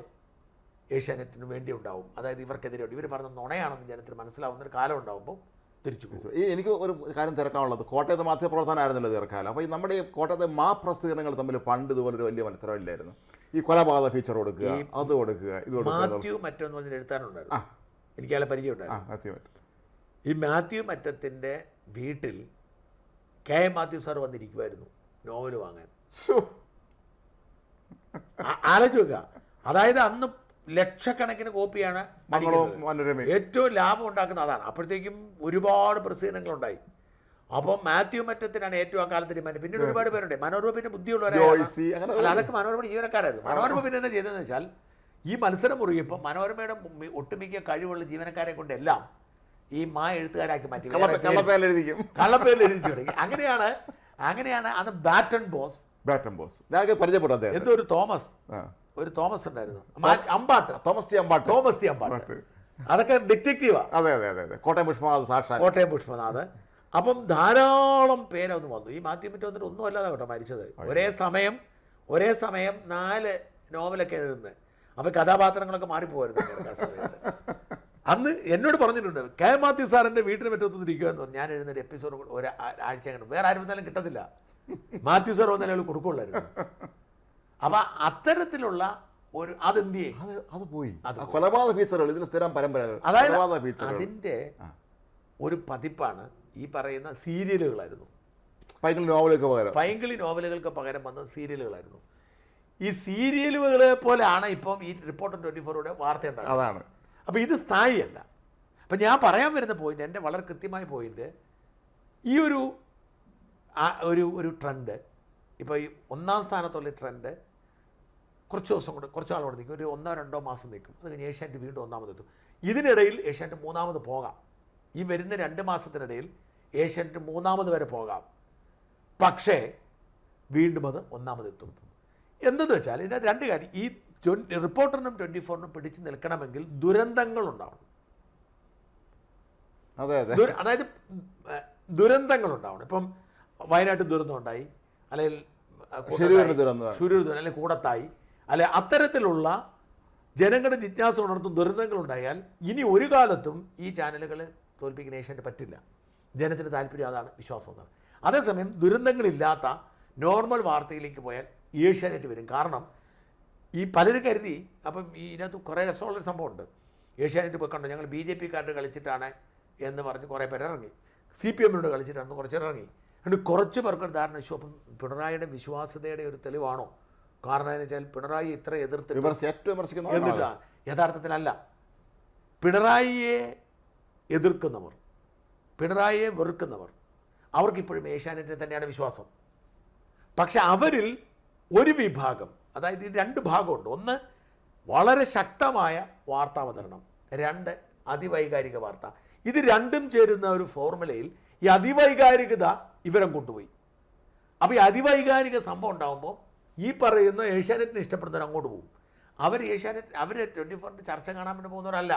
[SPEAKER 1] ഏഷ്യാനെറ്റിന് വേണ്ടി ഉണ്ടാവും. അതായത് ഇവർക്കെതിരെ ഇവർ പറഞ്ഞ നുണയാണെന്ന് ജനത്തിന് മനസ്സിലാവുന്ന ഒരു കാലം ഉണ്ടാകുമ്പോൾ തിരിച്ചു പോകും.
[SPEAKER 2] എനിക്ക് ഒരു കാര്യം തിരക്കാനുള്ളത്, കോട്ടയത്ത് മാധ്യമപ്രവർത്തനമായിരുന്നല്ലോ ദീർഘകാലം. അപ്പോൾ ഈ നമ്മുടെ കോട്ടയത്തെ പ്രസിദ്ധീകരണങ്ങൾ തമ്മിൽ പണ്ട് ഇതുപോലൊരു വലിയ മത്സരമില്ലായിരുന്നു. ഈ കൊലപാതക ഫീച്ചർ കൊടുക്കുക, അത് കൊടുക്കുക, ഇത് കൊടുക്കുക.
[SPEAKER 1] മാത്യു മറ്റെന്ന് പറഞ്ഞൊരു എഴുത്താനുണ്ടായിരുന്നു, എനിക്ക് അയാളെ പരിചയമുണ്ടായിരുന്നു. ഈ മാത്യു മറ്റത്തിൻ്റെ വീട്ടിൽ KM മാത്യു സാർ വന്നിരിക്കുമായിരുന്നു നോവൽ വാങ്ങാൻ. ആലോചിച്ച് വെക്കുക. അതായത് അന്ന് ലക്ഷക്കണക്കിന് കോപ്പിയാണ് ഏറ്റവും ലാഭം ഉണ്ടാക്കുന്ന അതാണ്. അപ്പോഴത്തേക്കും ഒരുപാട് പ്രസിദ്ധീകരണങ്ങളുണ്ടായി. അപ്പം മാത്യു മറ്റത്തിനാണ് ഏറ്റവും ആ കാലത്ത് ഡിമാൻഡ്. പിന്നീട് ഒരുപാട് പേരുണ്ട്. മനോരമ പിന്നെ ബുദ്ധിയുള്ളവരാണ്, അതൊക്കെ മനോരമ ജീവനക്കാരായിരുന്നു. മനോരമ പിന്നെ എന്നാ ചെയ്തതെന്ന് വെച്ചാൽ ഈ മത്സരം മുറുകിയപ്പോൾ മനോരമയുടെ ഒട്ടുമിക്ക കഴിവുള്ള ജീവനക്കാരെ കൊണ്ടെല്ലാം ഈ എഴുത്തുകാരാക്കി മാറ്റി, കള്ളപ്പേരിൽ എഴുതിച്ചു തുടങ്ങി. അങ്ങനെയാണ് അന്ന് ബാറ്റൺ ബോസ്
[SPEAKER 2] പരിചയപ്പെട്ടത്.
[SPEAKER 1] എന്തോ ഒരു തോമസ് ഉണ്ടായിരുന്നു, തോമസ് ടി അമ്പാട്ട്. അതൊക്കെ ഡിറ്റക്റ്റീവാ. കോട്ടയം പുഷ്പനാഥ്. അപ്പം ധാരാളം പേരൊന്നും വന്നു. ഈ മാത്യു മറ്റു വന്നിട്ട് ഒന്നും അല്ലാതെ കേട്ടോ മരിച്ചത്. ഒരേ സമയം 4 നോവലൊക്കെ എഴുതുന്നത്. അപ്പം കഥാപാത്രങ്ങളൊക്കെ മാറിപ്പോയിരുന്നു. അന്ന് എന്നോട് പറഞ്ഞിട്ടുണ്ട്, KM മാത്യു സാറിൻ്റെ വീട്ടിന് പറ്റത്തുനിന്നിരിക്കുമെന്ന് പറഞ്ഞു. ഞാൻ എഴുതുന്നൊരു എപ്പിസോഡ് ഒരാഴ്ച കണ്ടു, വേറെ ആരും വന്നാലും കിട്ടത്തില്ല. മാത്യു സാർ വന്നാലും അയാൾ കൊടുക്കുള്ളായിരുന്നു. അപ്പം അത്തരത്തിലുള്ള ഒരു അതെന്തിയെ
[SPEAKER 2] അത് പോയി. കൊലപാതക ഫീച്ചറുകൾ ഇതിന് സ്ഥിരം പരമ്പര.
[SPEAKER 1] അതായത് അതിൻ്റെ ഒരു പതിപ്പാണ് ഈ പറയുന്ന സീരിയലുകളായിരുന്നു. പൈങ്കിളി നോവലുകൾക്ക് പകരം വന്ന സീരിയലുകളായിരുന്നു. ഈ സീരിയലുകളെ പോലെയാണ് ഇപ്പം ഈ റിപ്പോർട്ടർ 24-യുടെ വാർത്ത ഉണ്ടാകുന്നത്.
[SPEAKER 2] അതാണ്.
[SPEAKER 1] അപ്പോൾ ഇത് സ്ഥായിയല്ല. അപ്പം ഞാൻ പറയാൻ വരുന്ന പോയിന്റ്, എൻ്റെ വളരെ കൃത്യമായ പോയിന്റ്, ഈ ഒരു ട്രെൻഡ്, ഇപ്പോൾ ഈ 1-ാം സ്ഥാനത്തുള്ള ട്രെൻഡ് കുറച്ച് നാൾ കൊണ്ട് നിൽക്കും, ഒരു 1-2 മാസം നിൽക്കും. അത് കഴിഞ്ഞ് ഏഷ്യാനെറ്റ് വീണ്ടും 1-ാമതെത്തും. ഇതിനിടയിൽ ഏഷ്യാനെറ്റ് 3-ാമത് പോകാം. ഈ വരുന്ന 2 മാസത്തിനിടയിൽ ഏഷ്യാനെറ്റ് 3-ാമത് വരെ പോകാം. പക്ഷേ വീണ്ടും അത് 1-ാമതെത്തും. എന്തെന്ന് വെച്ചാൽ ഇതിനകത്ത് 2 കാര്യം. ഈ റിപ്പോർട്ടറിനും 24-നും പിടിച്ച് നിൽക്കണമെങ്കിൽ ദുരന്തങ്ങളുണ്ടാവണം. അതായത് ദുരന്തങ്ങളുണ്ടാവണം. ഇപ്പം വയനാട്ടിൽ ദുരന്തം ഉണ്ടായി, അല്ലെങ്കിൽ ശുരൂർ ദുരന്തം, അല്ലെങ്കിൽ കൂടത്തായി, അല്ലെ അത്തരത്തിലുള്ള ജനങ്ങളുടെ ജിജ്ഞാസ ഉണർത്തും ദുരന്തങ്ങളുണ്ടായാൽ ഇനി ഒരു കാലത്തും ഈ ചാനലുകൾ തോൽപ്പിക്കാൻ ഏഷ്യാനെറ്റ് പറ്റില്ല. ജനത്തിന് താല്പര്യം അതാണ്, വിശ്വാസം അതാണ്. അതേസമയം ദുരന്തങ്ങളില്ലാത്ത നോർമൽ വാർത്തയിലേക്ക് പോയാൽ ഏഷ്യാനെറ്റ് വരും. കാരണം ഈ പലരും കരുതി, അപ്പം ഇതിനകത്ത് കുറേ രസമുള്ളൊരു സംഭവമുണ്ട്. ഏഷ്യാനെറ്റ് പോയി കണ്ടു, ഞങ്ങൾ BJP കാർഡ് കളിച്ചിട്ടാണ് എന്ന് പറഞ്ഞ് കുറേ പേര് ഇറങ്ങി, CPM-നോട് കളിച്ചിട്ടാണെന്ന് കുറച്ച് ഇറങ്ങി. അതുകൊണ്ട് കുറച്ച് പേർക്ക് ധാരണ വെച്ചു, അപ്പം പിണറായിയുടെ വിശ്വാസ്യതയുടെ ഒരു തെളിവാണോ? കാരണം എന്ന് വെച്ചാൽ പിണറായി ഇത്ര എന്നിട്ടാ യഥാർത്ഥത്തിലല്ല. പിണറായിയെ എതിർക്കുന്നവർ, പിണറായിയെ വെറുക്കുന്നവർ, അവർക്കിപ്പോഴും ഏഷ്യാനെറ്റിനെ തന്നെയാണ് വിശ്വാസം. പക്ഷെ അവരിൽ ഒരു വിഭാഗം, അതായത് ഈ 2 ഭാഗമുണ്ട്. ഒന്ന് വളരെ ശക്തമായ വാർത്താവതരണം, 2 അതിവൈകാരിക വാർത്ത. ഇത് രണ്ടും ചേരുന്ന ഒരു ഫോർമുലയിൽ ഈ അതിവൈകാരികത ഇവരെ കൊണ്ടുപോയി. അപ്പോൾ ഈ അതിവൈകാരിക സംഭവം ഉണ്ടാകുമ്പോൾ ഈ പറയുന്ന ഏഷ്യാനെറ്റിനെ ഇഷ്ടപ്പെടുന്നവർ അങ്ങോട്ട് പോകും. അവർ ഏഷ്യാനെറ്റ് അവർ 24 ചർച്ച കാണാൻ വേണ്ടി പോകുന്നവരല്ല.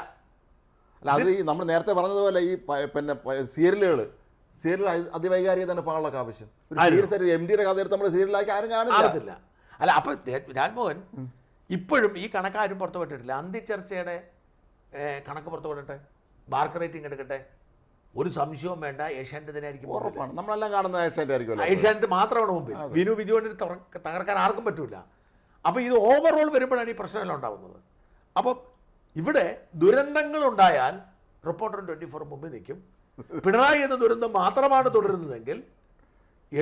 [SPEAKER 2] അല്ല, അത് ഈ നമ്മൾ നേരത്തെ പറഞ്ഞതുപോലെ ഈ പിന്നെ സീരിയൽ അതിവൈകാരികതയാണ് പാകളൊക്കെ ആവശ്യം. ഒരു എം ഡിയുടെ കഥ എടുത്ത് നമ്മൾ സീരിയലാക്കി ആരും
[SPEAKER 1] കാണത്തില്ല. അല്ല, അപ്പോൾ രാജ്മോഹൻ ഇപ്പോഴും ഈ കണക്കാരും പുറത്തു വിട്ടിട്ടില്ല. അന്തിച്ചർച്ചയുടെ കണക്ക് പുറത്തു വിടട്ടെ, മാർക്ക് റേറ്റിംഗ് എടുക്കട്ടെ, ഒരു സംശയവും വേണ്ട, ഏഷ്യാനെറ്റ് തന്നെ ആയിരിക്കും.
[SPEAKER 2] ഉറപ്പാണ്, നമ്മളെല്ലാം കാണുന്ന ഏഷ്യാനെറ്റ് ആയിരിക്കും.
[SPEAKER 1] ഏഷ്യാനെറ്റ് മാത്രമാണ് മുമ്പിൽ. വിനു വിജുവിനെ തകർക്കാൻ ആർക്കും പറ്റില്ല. അപ്പോൾ ഇത് ഓവറോൾ വരുമ്പോഴാണ് ഈ പ്രശ്നമെല്ലാം ഉണ്ടാകുന്നത്. അപ്പം ഇവിടെ ദുരന്തങ്ങളുണ്ടായാൽ റിപ്പോർട്ടറും 24 മുമ്പിൽ നിൽക്കും. പിണറായി എന്ന ദുരന്തം മാത്രമാണ് തുടരുന്നതെങ്കിൽ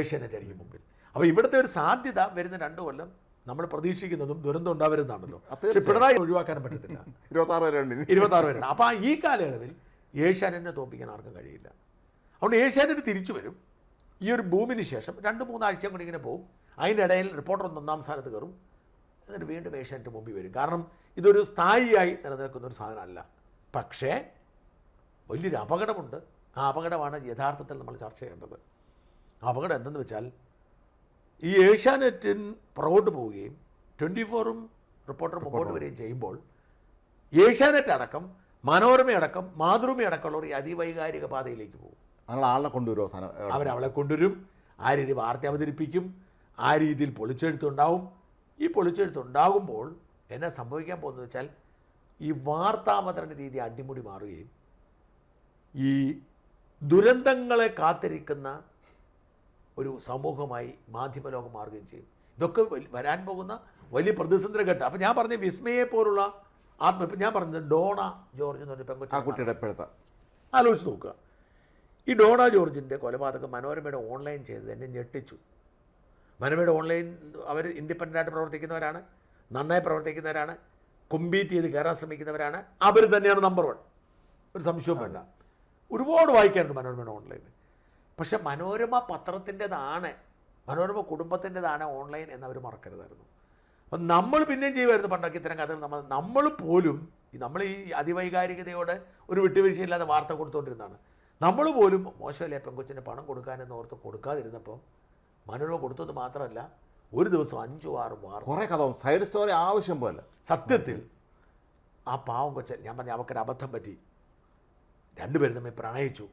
[SPEAKER 1] ഏഷ്യാനെറ്റ് ആയിരിക്കും മുമ്പിൽ. അപ്പോൾ ഇവിടുത്തെ ഒരു സാധ്യത വരുന്ന 2 കൊല്ലം നമ്മൾ പ്രതീക്ഷിക്കുന്നതും ദുരന്തം ഉണ്ടാവരുന്നാണല്ലോ. പക്ഷെ പിണറായി ഒഴിവാക്കാനും പറ്റത്തില്ല. 26 വരെ. അപ്പോൾ ഈ കാലയളവിൽ ഏഷ്യാനെറ്റിനെ തോൽപ്പിക്കാൻ ആർക്കും കഴിയില്ല. അതുകൊണ്ട് ഏഷ്യാനെറ്റ് തിരിച്ചു വരും. ഈ ഒരു ബൂമിന് ശേഷം 2-3 ആഴ്ചയും കൂടി ഇങ്ങനെ പോകും. അതിൻ്റെ ഇടയിൽ റിപ്പോർട്ടർ 1-ാം സ്ഥാനത്ത് കയറും. എന്നിട്ട് വീണ്ടും ഏഷ്യാനെറ്റ് മുമ്പിൽ വരും. കാരണം ഇതൊരു സ്ഥായിയായി നിലനിൽക്കുന്ന ഒരു സാധനമല്ല. പക്ഷേ വലിയൊരു അപകടമുണ്ട്. ആ അപകടമാണ് യഥാർത്ഥത്തിൽ നമ്മൾ ചർച്ച ചെയ്യേണ്ടത്. ആ അപകടം എന്തെന്ന് വെച്ചാൽ, ഈ ഏഷ്യാനെറ്റിൻ പുറകോട്ട് പോവുകയും 24ഉം റിപ്പോർട്ടറും മുമ്പോട്ട് വരികയും ചെയ്യുമ്പോൾ ഏഷ്യാനെറ്റ് അടക്കം മനോരമയടക്കം മാതൃഭൂമിയടക്കമുള്ളവർ ഈ അതിവൈകാരിക പാതയിലേക്ക് പോകും.
[SPEAKER 2] ആളെ കൊണ്ടുവരും,
[SPEAKER 1] അവരവളെ കൊണ്ടുവരും, ആ രീതി വാർത്ത അവതരിപ്പിക്കും, ആ രീതിയിൽ പൊളിച്ചെഴുത്തുണ്ടാവും. ഈ പൊളിച്ചെഴുത്തുണ്ടാകുമ്പോൾ എന്നാ സംഭവിക്കാൻ പോകുന്നത് വെച്ചാൽ, ഈ വാർത്താവതരണ രീതി അടിമുടി മാറുകയും ഈ ദുരന്തങ്ങളെ കാത്തിരിക്കുന്ന ഒരു സമൂഹമായി മാധ്യമലോകം മാറുകയും ചെയ്യും. ഇതൊക്കെ വരാൻ പോകുന്ന വലിയ പ്രതിസന്ധി ഘട്ടം. അപ്പം ഞാൻ പറഞ്ഞ വിസ്മയെ പോലുള്ള ഇപ്പം ഞാൻ പറഞ്ഞത് ഡോണ ജോർജ് എന്ന് പറഞ്ഞ പെൺകൊച്ചു ആലോചിച്ച് നോക്കുക. ഈ ഡോണ ജോർജിൻ്റെ കൊലപാതകം മനോരമയുടെ ഓൺലൈൻ ചെയ്തത് എന്നെ ഞെട്ടിച്ചു. മനോരമയുടെ ഓൺലൈൻ അവർ ഇൻഡിപെൻഡൻ്റായിട്ട് പ്രവർത്തിക്കുന്നവരാണ്, നന്നായി പ്രവർത്തിക്കുന്നവരാണ്, കോമ്പീറ്റ് ചെയ്ത് കയറാൻ ശ്രമിക്കുന്നവരാണ്. അവർ തന്നെയാണ് നമ്പർ 1, ഒരു സംശയവും വേണ്ട. ഒരുപാട് വായിക്കാറുണ്ട് മനോരമയുടെ ഓൺലൈൻ. പക്ഷെ മനോരമ പത്രത്തിൻ്റെതാണ്, മനോരമ കുടുംബത്തിൻ്റെതാണ് ഓൺലൈൻ എന്നവർ മറക്കരുതായിരുന്നു. അപ്പം നമ്മൾ പിന്നെയും ചെയ്യുമായിരുന്നു പണ്ടൊക്കെ ഇത്തരം കഥകൾ. നമ്മൾ പോലും നമ്മൾ ഈ അതിവൈകാരികതയോടെ ഒരു വിട്ടുവീഴ്ചയില്ലാതെ വാർത്ത കൊടുത്തുകൊണ്ടിരുന്നതാണ്. നമ്മൾ പോലും മോശമല്ലേ പെൺകൊച്ചിന് പണം കൊടുക്കാനെന്ന് ഓർത്ത് കൊടുക്കാതിരുന്നപ്പം മനോരമ കൊടുത്തത് മാത്രമല്ല, ഒരു ദിവസം 5-6 വാർത്ത,
[SPEAKER 2] കുറേ കഥ, സൈഡ് സ്റ്റോറി ആവശ്യം പോലെ.
[SPEAKER 1] സത്യത്തിൽ ആ പാവം കൊച്ചൻ, ഞാൻ പറഞ്ഞ അവക്കൊരു അബദ്ധം പറ്റി. 2 പേരും തമ്മിൽ പ്രണയിച്ചു,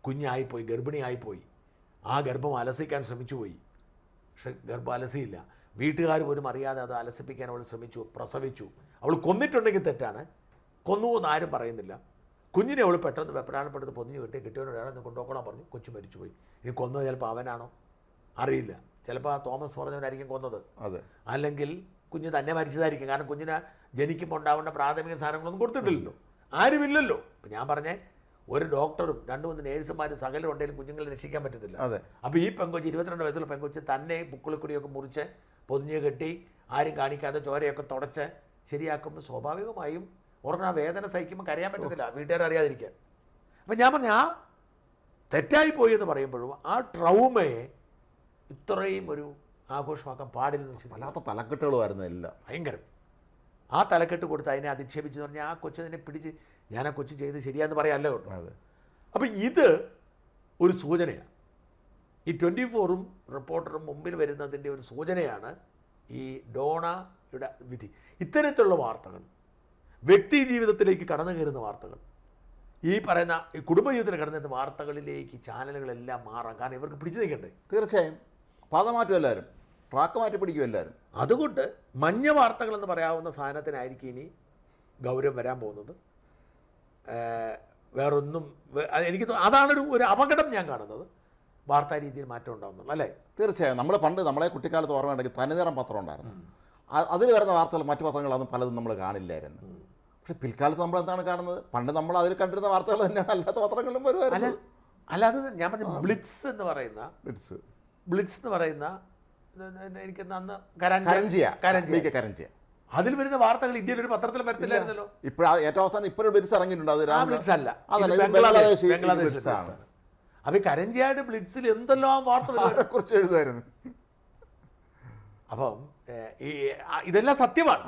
[SPEAKER 1] കുഞ്ഞായിപ്പോയി, ഗർഭിണിയായിപ്പോയി. ആ ഗർഭം അലസിക്കാൻ ശ്രമിച്ചു പോയി. പക്ഷെ ഗർഭം അലസിയില്ല. വീട്ടുകാർ പോലും അറിയാതെ അത് അലസിപ്പിക്കാൻ അവൾ ശ്രമിച്ചു, പ്രസവിച്ചു. അവൾ കൊന്നിട്ടുണ്ടെങ്കിൽ തെറ്റാണ്, കൊന്നുവെന്ന് ആരും പറയുന്നില്ല. കുഞ്ഞിനെ അവൾ പെട്ടെന്ന് വെപ്രാളപ്പെടുത്ത് പൊതിഞ്ഞു കിട്ടി, കിട്ടിയവനോട് ഒന്ന് കൊണ്ടുപോക്കണം പറഞ്ഞു. കൊച്ചു മരിച്ചുപോയി. ഇനി കൊന്നത് ചിലപ്പോൾ അവനാണോ അറിയില്ല. ചിലപ്പോൾ ആ തോമസ് പറഞ്ഞവനായിരിക്കും കൊന്നത്, അല്ലെങ്കിൽ കുഞ്ഞ് തന്നെ മരിച്ചതായിരിക്കും. കാരണം കുഞ്ഞിന് ജനിക്കുമ്പോൾ ഉണ്ടാവേണ്ട പ്രാഥമിക സാധനങ്ങളൊന്നും കൊടുത്തിട്ടില്ലല്ലോ, ആരുമില്ലല്ലോ. ഇപ്പം ഞാൻ പറഞ്ഞേ, ഒരു ഡോക്ടറും 2-3 നേഴ്സുമാരും സകലം ഉണ്ടെങ്കിലും കുഞ്ഞുങ്ങളെ രക്ഷിക്കാൻ പറ്റത്തില്ല. അപ്പോൾ ഈ പെങ്കൊച്ച് 22 വയസ്സുള്ള പെങ്കൊച്ച് തന്നെ പുക്കിളിക്കുടിയൊക്കെ മുറിച്ച് പൊതിഞ്ഞ് കെട്ടി ആരും കാണിക്കാതെ ചോരയൊക്കെ തുടച്ച് ശരിയാക്കുമ്പോൾ സ്വാഭാവികമായും ഉറങ്ങാൻ വേദന സഹിക്കുമ്പോൾ കരയാൻ പറ്റത്തില്ല, വീട്ടുകാർ അറിയാതിരിക്കാൻ. അപ്പം ഞാൻ പറഞ്ഞ ആ തെറ്റായിപ്പോയി എന്ന് പറയുമ്പോഴും ആ ട്രൗമയെ ഇത്രയും ഒരു ആഘോഷമാക്കാൻ പാടില്ലെന്ന്
[SPEAKER 2] വല്ലാത്ത തലക്കെട്ടുകളുമായിരുന്നു എല്ലാം.
[SPEAKER 1] ഭയങ്കരം. ആ തലക്കെട്ട് കൊടുത്ത് അതിനെ അധിക്ഷേപിച്ചെന്ന് പറഞ്ഞാൽ ആ കൊച്ചതിനെ പിടിച്ച് ഞാൻ ആ കൊച്ചു ചെയ്ത് ശരിയാന്ന് പറയാമല്ലോ കേട്ടോ. അപ്പം ഇത് ഒരു സൂചനയാണ്. ഈ 24ഉം റിപ്പോർട്ടറും മുമ്പിൽ വരുന്നതിൻ്റെ ഒരു സൂചനയാണ് ഈ ഡോണയുടെ വിധി. ഇത്തരത്തിലുള്ള വാർത്തകൾ, വ്യക്തി ജീവിതത്തിലേക്ക് കടന്നു കയറുന്ന വാർത്തകൾ, ഈ പറയുന്ന ഈ കുടുംബജീവിതത്തിൽ കടന്നു വാർത്തകളിലേക്ക് ചാനലുകളെല്ലാം മാറാം. കാരണം ഇവർക്ക് പിടിച്ചു നിൽക്കണ്ടേ.
[SPEAKER 2] തീർച്ചയായും പാത മാറ്റും, എല്ലാവരും ട്രാക്ക് മാറ്റി പിടിക്കും എല്ലാവരും.
[SPEAKER 1] അതുകൊണ്ട് മഞ്ഞ വാർത്തകൾ എന്ന് പറയാവുന്ന സാധനത്തിനായിരിക്കും ഇനി ഗൗരവം വരാൻ പോകുന്നത്. വേറൊന്നും എനിക്ക് അതാണൊരു അപകടം ഞാൻ കാണുന്നത്. വാർത്താ രീതിയിൽ മാറ്റം ഉണ്ടാകുന്നുള്ളൂ അല്ലേ?
[SPEAKER 2] തീർച്ചയായും. നമ്മളെ കുട്ടിക്കാലത്ത് ഓർമ്മയുണ്ടെങ്കിൽ തനിനിറം പത്രം ഉണ്ടായിരുന്നു. അതിൽ വരുന്ന വാർത്തകൾ മറ്റു പത്രങ്ങളൊന്നും പലതും നമ്മൾ കാണില്ലായിരുന്നു. പക്ഷെ പിൽക്കാലത്ത് നമ്മൾ എന്താണ് കാണുന്നത്? പണ്ട് നമ്മൾ അതിൽ കണ്ടിരുന്ന വാർത്തകൾ തന്നെയാണ് അല്ലാത്ത പത്രങ്ങളിലും വരുമായിരുന്നു.
[SPEAKER 1] അല്ലാതെ ഞാൻ പറഞ്ഞ ബ്ലിറ്റ്സ് എന്ന് പറയുന്ന എനിക്ക് അന്ന് കരഞ്ചിയ അതിൽ വരുന്ന വാർത്തകൾ ഇന്ത്യയിൽ ഒരു പത്രത്തിൽ വരത്തില്ലായിരുന്നല്ലോ.
[SPEAKER 2] ഇപ്പോൾ ഏറ്റവും അവസാനം ഇപ്പോൾ ബ്ലിറ്റ്സ് ഇറങ്ങിയിട്ടുണ്ട്. അത്
[SPEAKER 1] ബ്ലിറ്റ്സ് അല്ല, ബംഗ്ലാദേശ്. അപ്പോൾ കരഞ്ചിയായിട്ട് ബ്ലിറ്റ്സിൽ എന്തെല്ലാം വാർത്തകളെ
[SPEAKER 2] കുറിച്ച് എഴുതുമായിരുന്നു.
[SPEAKER 1] അപ്പം ഇതെല്ലാം സത്യമാണ്.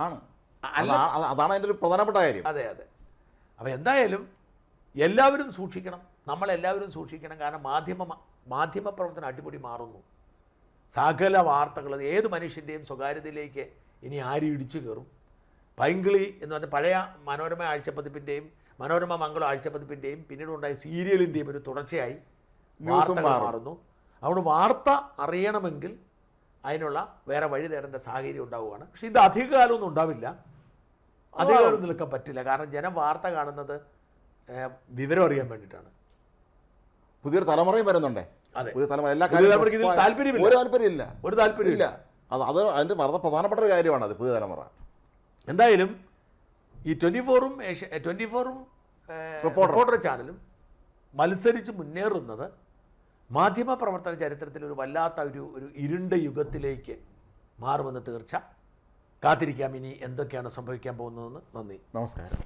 [SPEAKER 2] അതാണ് അതിൻ്റെ ഒരു പ്രധാനപ്പെട്ട കാര്യം.
[SPEAKER 1] അതെ. അപ്പോൾ എന്തായാലും എല്ലാവരും സൂക്ഷിക്കണം, നമ്മളെല്ലാവരും സൂക്ഷിക്കണം. കാരണം മാധ്യമ പ്രവർത്തനം അടിപൊളി മാറുന്നു. സകല വാർത്തകൾ, ഏത് മനുഷ്യൻ്റെയും സ്വകാര്യതയിലേക്ക് ഇനി ആര് ഇടിച്ചു കയറും. പൈങ്കിളി എന്ന് പറഞ്ഞാൽ പഴയ മനോരമ ആഴ്ചപ്പതിപ്പിൻ്റെയും മനോരമ മംഗളം ആഴ്ചപ്പതിപ്പിൻ്റെയും പിന്നീടുണ്ടായ സീരിയലിൻ്റെയും ഒരു തുടർച്ചയായി വാർത്തകൾ മാറുന്നു. അതുകൊണ്ട് വാർത്ത അറിയണമെങ്കിൽ അതിനുള്ള വേറെ വഴി തേടേണ്ട സാഹചര്യം ഉണ്ടാവുകയാണ്. പക്ഷേ ഇത് അധികകാലമൊന്നും ഉണ്ടാവില്ല, അധികകാലം നിൽക്കാൻ പറ്റില്ല. കാരണം ജനം വാർത്ത കാണുന്നത് വിവരം അറിയാൻ വേണ്ടിയിട്ടാണ്.
[SPEAKER 2] പുതിയൊരു തലമുറയും വരുന്നുണ്ടേ.
[SPEAKER 1] അതെ,
[SPEAKER 2] പുതിയ തലമുറ എല്ലാ
[SPEAKER 1] താല്പര്യമില്ല, ഒരു താല്പര്യമില്ല.
[SPEAKER 2] അത് അതിൻ്റെ വളരെ പ്രധാനപ്പെട്ട ഒരു കാര്യമാണ് അത്, പുതിയ തലമുറ.
[SPEAKER 1] എന്തായാലും ഈ 24-ഉം 24-ഉം റിപ്പോർട്ടർ ചാനലും മത്സരിച്ച് മുന്നേറുന്നത് മാധ്യമ പ്രവർത്തന ചരിത്രത്തിൽ ഒരു വല്ലാത്ത ഒരു ഇരുണ്ട യുഗത്തിലേക്ക് മാറുമെന്ന് തീർച്ച. കാത്തിരിക്കാം ഇനി എന്തൊക്കെയാണ് സംഭവിക്കാൻ പോകുന്നതെന്ന്. നന്ദി,
[SPEAKER 2] നമസ്കാരം.